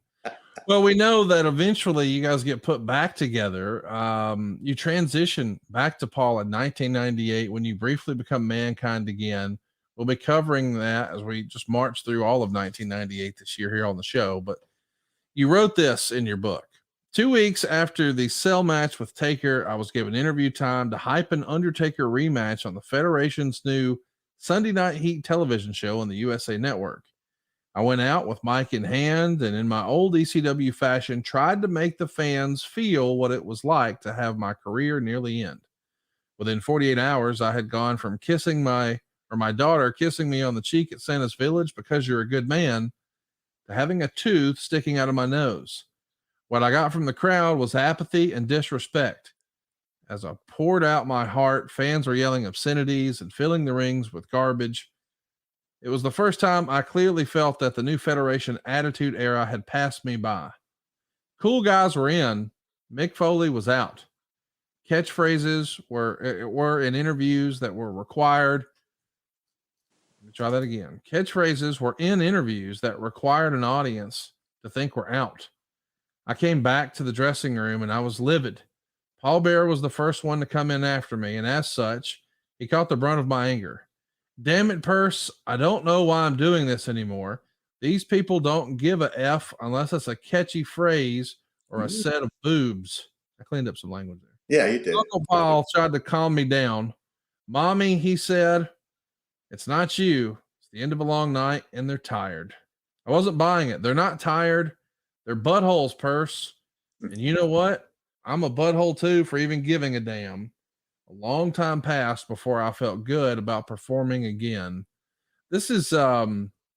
Well, we know that eventually you guys get put back together. You transition back to Paul in 1998 when you briefly become Mankind again. We'll be covering that as we just march through all of 1998 this year here on the show. But you wrote this in your book. 2 weeks after the cell match with Taker, I was given interview time to hype an Undertaker rematch on the Federation's new Sunday Night Heat television show on the USA Network. I went out with mic in hand and in my old ECW fashion tried to make the fans feel what it was like to have my career nearly end. Within 48 hours, I had gone from my daughter kissing me on the cheek at Santa's Village because you're a good man to having a tooth sticking out of my nose. What I got from the crowd was apathy and disrespect. As I poured out my heart, fans were yelling obscenities and filling the rings with garbage. It was the first time I clearly felt that the new Federation attitude era had passed me by. Cool guys were in, Mick Foley was out. Catchphrases were in interviews that were required. Let me try that again. Catchphrases were in interviews that required an audience to think we're out. I came back to the dressing room and I was livid. Paul Bearer was the first one to come in after me, and as such, he caught the brunt of my anger. Damn it, Purse. I don't know why I'm doing this anymore. These people don't give a F unless it's a catchy phrase or a set of boobs. I cleaned up some language there. Yeah, you did. Uncle Paul tried to calm me down. Mommy, he said, it's not you. It's the end of a long night and they're tired. I wasn't buying it. They're not tired. They're buttholes, Purse. And you know what? I'm a butthole too for even giving a damn. A long time passed before I felt good about performing again. This is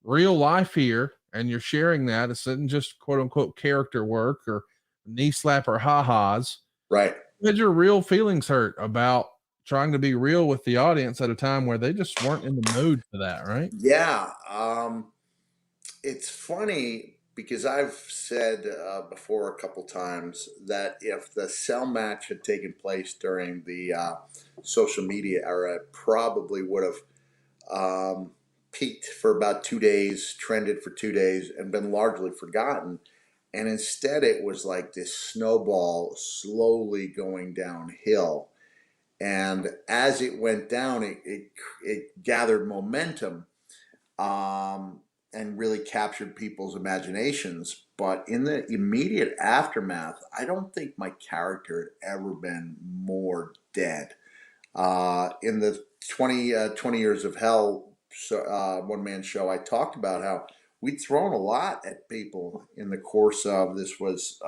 real life here, and you're sharing that. It isn't just quote unquote character work or knee slapper ha-has. Right. You had your real feelings hurt about trying to be real with the audience at a time where they just weren't in the mood for that, right? Yeah. It's funny because I've said before a couple times that if the cell match had taken place during the social media era, it probably would have peaked for about 2 days, trended for 2 days, and been largely forgotten. And instead, it was like this snowball slowly going downhill. And as it went down, it gathered momentum, um, and really captured people's imaginations. But in the immediate aftermath, I don't think my character had ever been more dead. In the 20 years of hell, one man show, I talked about how we'd thrown a lot at people in the course of this was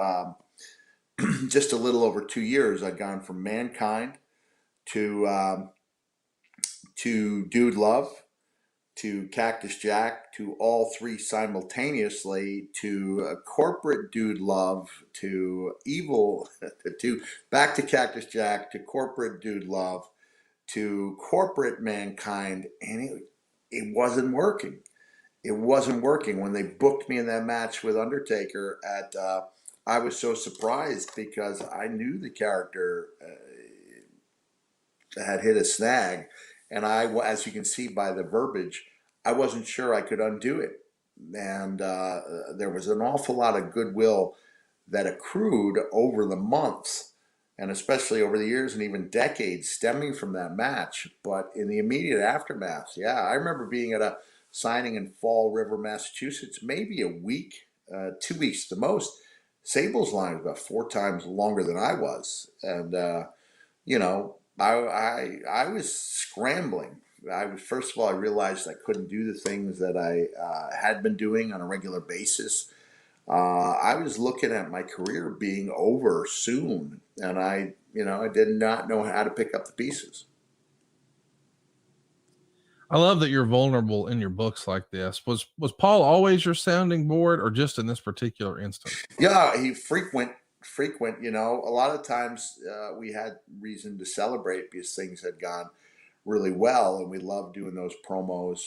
just a little over 2 years. I'd gone from Mankind to Dude Love to Cactus Jack to all three simultaneously to corporate dude love to evil to back to Cactus Jack to corporate dude love to corporate mankind, and it wasn't working. It wasn't working when they booked me in that match with Undertaker at. I was so surprised because I knew the character had hit a snag, and as you can see by the verbiage, I wasn't sure I could undo it, and there was an awful lot of goodwill that accrued over the months, and especially over the years and even decades stemming from that match. But in the immediate aftermath, yeah, I remember being at a signing in Fall River, Massachusetts, maybe a week, 2 weeks at the most. Sable's line was about 4 times longer than I was, and I was scrambling. First of all, I realized I couldn't do the things that I had been doing on a regular basis. I was looking at my career being over soon, and I did not know how to pick up the pieces. I love that you're vulnerable in your books like this. Was Paul always your sounding board, or just in this particular instance? Yeah, he frequent. A lot of times we had reason to celebrate because things had gone really well, and we loved doing those promos.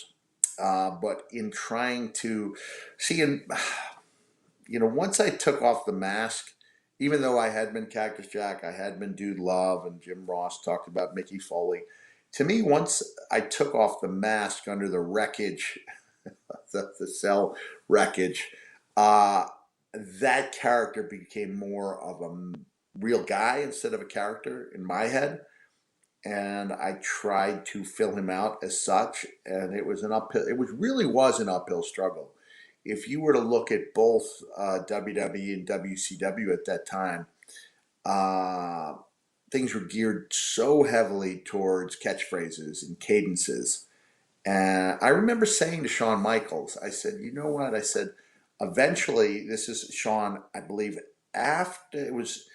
But in trying to see, and once I took off the mask, even though I had been Cactus Jack, I had been Dude Love, and Jim Ross talked about Mickey Foley. To me, once I took off the mask under the wreckage, the cell wreckage, uh, that character became more of a real guy instead of a character in my head. And I tried to fill him out as such, and it was an uphill. Really was an uphill struggle. If you were to look at both WWE and WCW at that time, uh, things were geared so heavily towards catchphrases and cadences. And I remember saying to Shawn Michaels, I said, you know what? I said, eventually, this is Shawn, I believe, after it was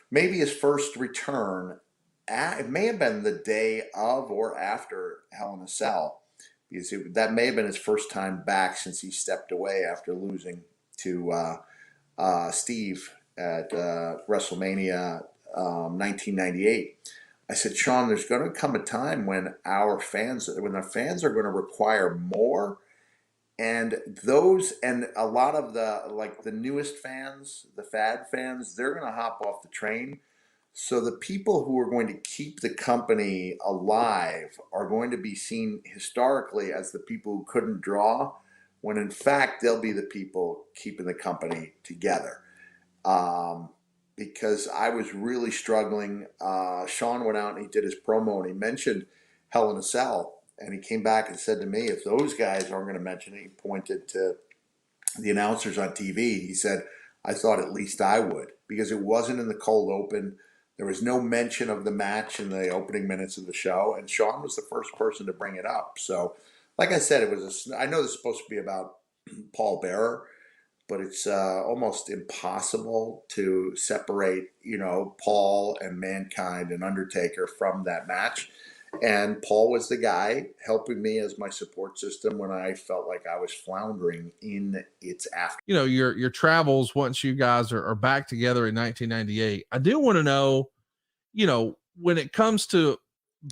maybe his first return. It may have been the day of or after Hell in a Cell, because that may have been his first time back since he stepped away after losing to Steve at WrestleMania 1998. I said, Shawn, there's going to come a time when our fans are going to require more, and a lot of the newest fans, the fad fans, they're going to hop off the train. So the people who are going to keep the company alive are going to be seen historically as the people who couldn't draw, when in fact they'll be the people keeping the company together. Um, because I was really struggling. Shawn went out and he did his promo and he mentioned Hell in a Cell. And he came back and said to me, if those guys aren't going to mention it, he pointed to the announcers on TV. He said, I thought at least I would, because it wasn't in the cold open. There was no mention of the match in the opening minutes of the show, and Shawn was the first person to bring it up. So, like I said, I know this is supposed to be about Paul Bearer, but it's almost impossible to separate, Paul and Mankind and Undertaker from that match. And Paul was the guy helping me as my support system when I felt like I was floundering in its after. Your travels once you guys are back together in 1998. I do want to know, when it comes to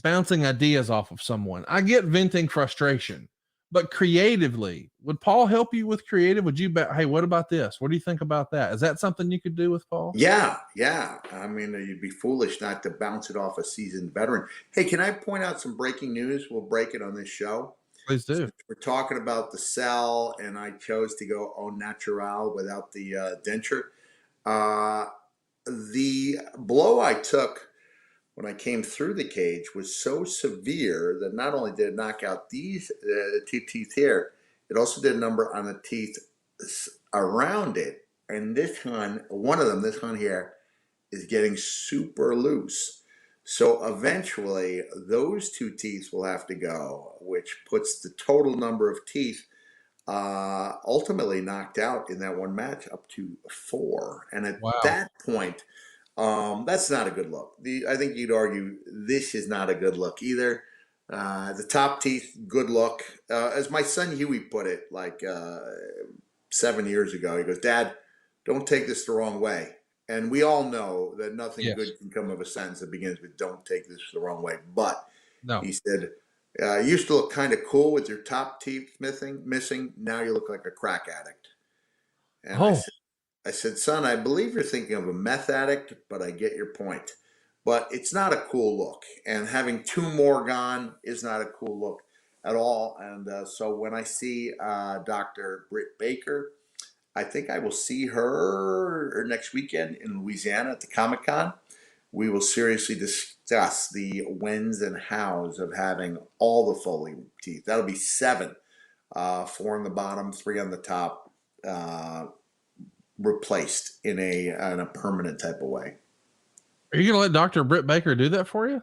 bouncing ideas off of someone, I get venting frustration, but creatively, would Paul help you with creative? Would you bet, hey, what about this? What do you think about that? Is that something you could do with Paul? Yeah, yeah. I mean, you'd be foolish not to bounce it off a seasoned veteran. Hey, can I point out some breaking news? We'll break it on this show. Please do. Since we're talking about the cell, and I chose to go au natural without the denture. Uh, the blow I took when I came through the cage was so severe that not only did it knock out these two teeth here, it also did a number on the teeth around it. And one of them, this one here, is getting super loose. So eventually, those two teeth will have to go, which puts the total number of teeth ultimately knocked out in that one match up to 4. And at Wow. that point, that's not a good look. I think you'd argue this is not a good look either. The top teeth, good look. As my son Huey put it, like 7 years ago, he goes, "Dad, don't take this the wrong way." And we all know that nothing Yes. good can come of a sentence that begins with "Don't take this the wrong way." But No. he said, "You used to look kind of cool with your top teeth missing. Now you look like a crack addict." And Oh, I said, son, I believe you're thinking of a meth addict, but I get your point. But it's not a cool look. And having two more gone is not a cool look at all. And so when I see Dr. Britt Baker, I think I will see her next weekend in Louisiana at the Comic Con. We will seriously discuss the whens and hows of having all the Foley teeth. That'll be seven, four on the bottom, three on the top. Replaced in a permanent type of way. are you gonna let Dr. Britt Baker do that for you?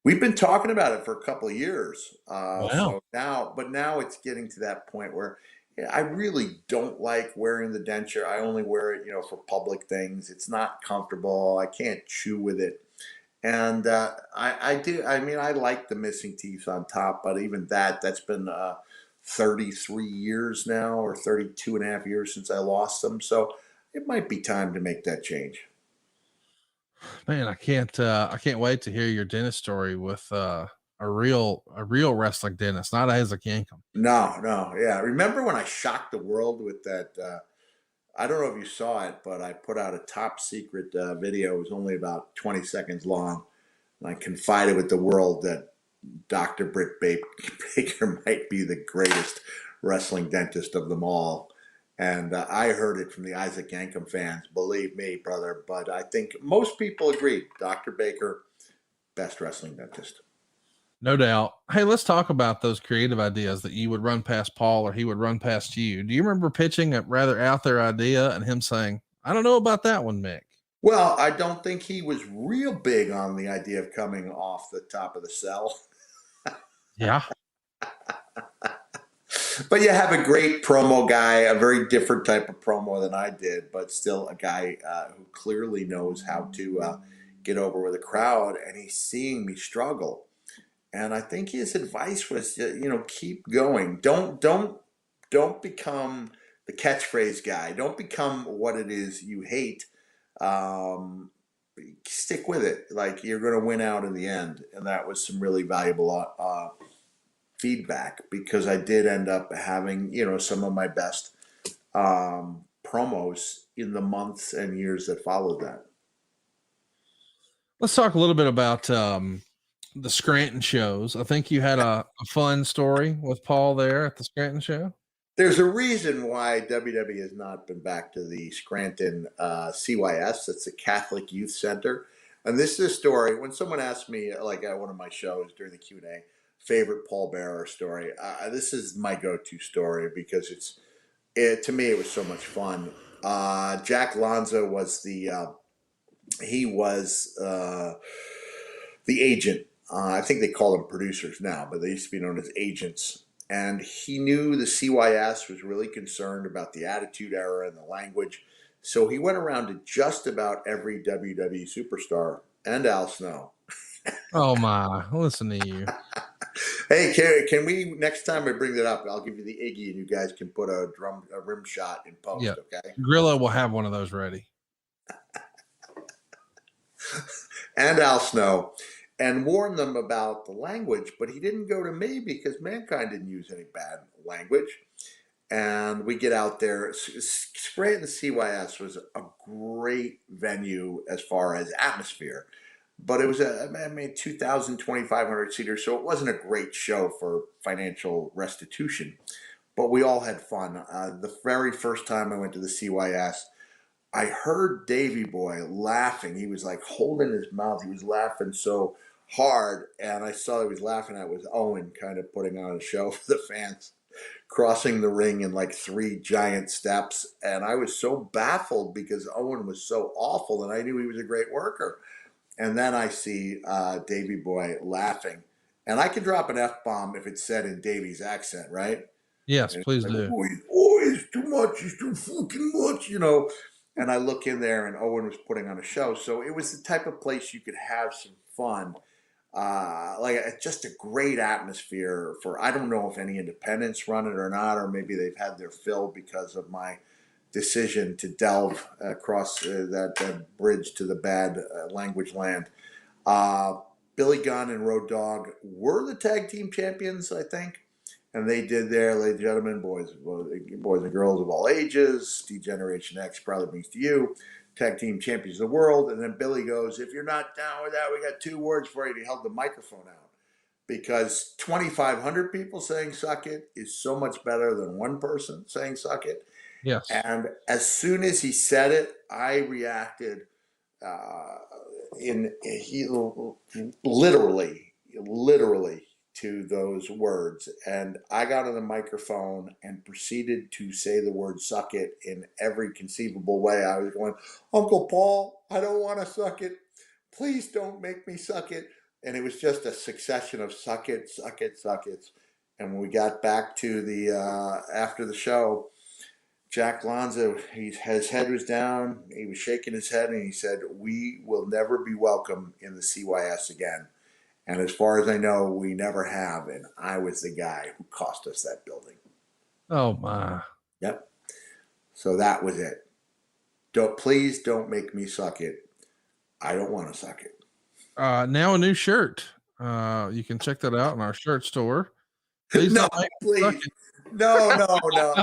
We've been talking about it for a couple of years. Wow. So now it's getting to that point where I really don't like wearing the denture. I only wear it, for public things. It's not comfortable. I can't chew with it. And I do. I mean, I like the missing teeth on top, but even that's been 33 years now, or 32 and a half years since I lost them. So it might be time to make that change. Man, I can't wait to hear your dentist story with a real wrestling dentist, not Isaac Yankem. No, no, yeah. Remember when I shocked the world with that? I don't know if you saw it, but I put out a top secret video. It was only about 20 seconds long. And I confided with the world that Dr. Baker might be the greatest wrestling dentist of them all. And I heard it from the Isaac Yankem fans. Believe me, brother. But I think most people agree. Dr. Baker, best wrestling dentist. No doubt. Hey, let's talk about those creative ideas that you would run past Paul or he would run past you. Do you remember pitching a rather out there idea and him saying, I don't know about that one, Mick? Well, I don't think he was real big on the idea of coming off the top of the cell. Yeah. But you have a great promo guy, a very different type of promo than I did, but still a guy who clearly knows how to get over with a crowd, and he's seeing me struggle. And I think his advice was, keep going. Don't become the catchphrase guy. Don't become what it is you hate. Um, Stick with it. Like you're going to win out in the end. And that was some really valuable feedback because I did end up having, some of my best promos in the months and years that followed that. Let's talk a little bit about the Scranton shows. I think you had a fun story with Paul there at the Scranton show. There's a reason why WWE has not been back to the Scranton CYS. It's a Catholic Youth Center. And this is a story. When someone asks me, like at one of my shows during the Q&A, favorite Paul Bearer story, this is my go-to story because to me, it was so much fun. Jack Lanza was he was the agent. I think they call them producers now, but they used to be known as agents. And he knew the CYS was really concerned about the attitude era and the language. So he went around to just about every WWE superstar and Al Snow. Oh my, listen to you. Hey, can we next time I bring that up? I'll give you the Iggy, and you guys can put a rim shot in Yeah. post. Okay. Grillo will have one of those ready. And Al Snow, and warn them about the language, but he didn't go to me because Mankind didn't use any bad language. And we get out there. Scranton CYS was a great venue as far as atmosphere, but it was 2,000, 2,500 seaters, so it wasn't a great show for financial restitution. But we all had fun. The very first time I went to the CYS, I heard Davy Boy laughing. He was like holding his mouth. He was laughing so hard, and I saw he was laughing at was Owen kind of putting on a show for the fans, crossing the ring in like three giant steps. And I was so baffled because Owen was so awful, and I knew he was a great worker. And then I see Davy Boy laughing, and I can drop an F bomb if it's said in Davy's accent, right? Yes, And please it's like, do. he's too much. He's too fucking much. And I look in there, and Owen was putting on a show. So it was the type of place you could have some fun. Like just a great atmosphere for. I don't know if any independents run it or not, or maybe they've had their fill because of my decision to delve across that bridge to the bad language land. Uh, Billy Gunn and Road Dogg were the tag team champions, I think, and they did their, ladies and gentlemen, boys and girls of all ages, Degeneration X probably brings to you, tag team champions of the world. And then Billy goes, "If you're not down with that, we got two words for you." And he held the microphone out because 2,500 people saying "suck it" is so much better than one person saying "suck it." Yes. And as soon as he said it, I reacted uh, in he literally to those words, and I got on the microphone and proceeded to say the word "suck it" in every conceivable way. I was going, "Uncle Paul, I don't want to suck it. Please don't make me suck it." And it was just a succession of "suck it, suck it, suck it." And when we got back to the after the show, Jack Lanza, his head was down. He was shaking his head, and he said, "We will never be welcome in the CYS again." And as far as I know, we never have. And I was the guy who cost us that building. Oh my. Yep. So that was it. Please don't make me suck it. I don't want to suck it. Now a new shirt. You can check that out in our shirt store. Please No, don't make me suck please. No, no, no.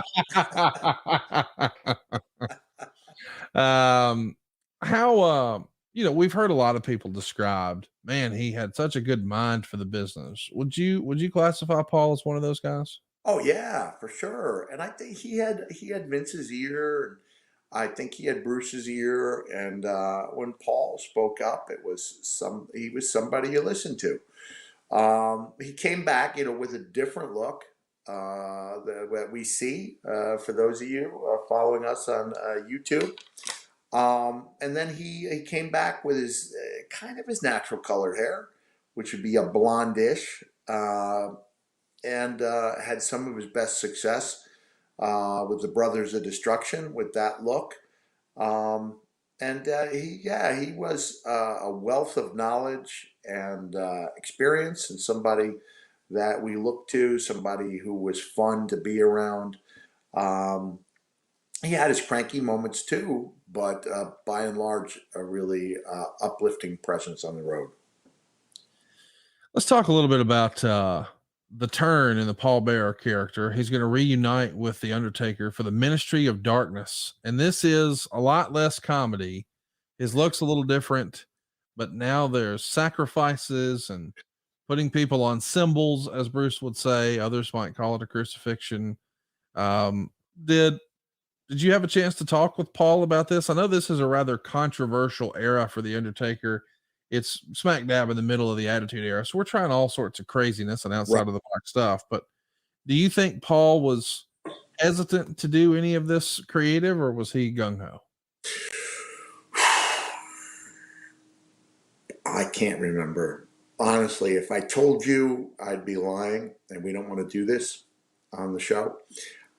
it. How we've heard a lot of people described, man, he had such a good mind for the business. Would you classify Paul as one of those guys? Oh yeah, for sure. And I think he had Vince's ear, and I think he had Bruce's ear. And when Paul spoke up, he was somebody you listened to. He came back, with a different look that we see for those of you following us on YouTube. And then he came back with his kind of his natural colored hair, which would be a blondish, and had some of his best success with the Brothers of Destruction with that look. Um, and he was a wealth of knowledge and experience, and somebody that we looked to, somebody who was fun to be around. Um, he had his cranky moments too, but by and large, a really uplifting presence on the road. Let's talk a little bit about the turn in the Paul Bearer character. He's going to reunite with the Undertaker for the Ministry of Darkness, and this is a lot less comedy. His looks a little different, but now there's sacrifices and putting people on symbols, as Bruce would say. Others might call it a crucifixion. Um, did did you have a chance to talk with Paul about this? I know this is a rather controversial era for the Undertaker. It's smack dab in the middle of the Attitude Era, so we're trying all sorts of craziness and Right. outside of the box stuff. But do you think Paul was hesitant to do any of this creative, or was he gung ho? I can't remember. Honestly, if I told you, I'd be lying, and we don't want to do this on the show.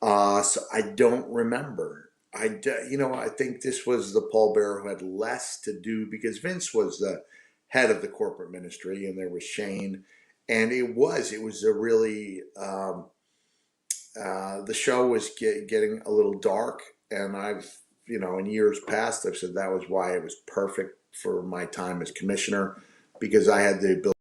So I don't remember. I think this was the Paul Bearer who had less to do because Vince was the head of the corporate ministry, and there was Shane, and it was a really the show was getting a little dark, and in years past, I've said that was why it was perfect for my time as commissioner because I had the ability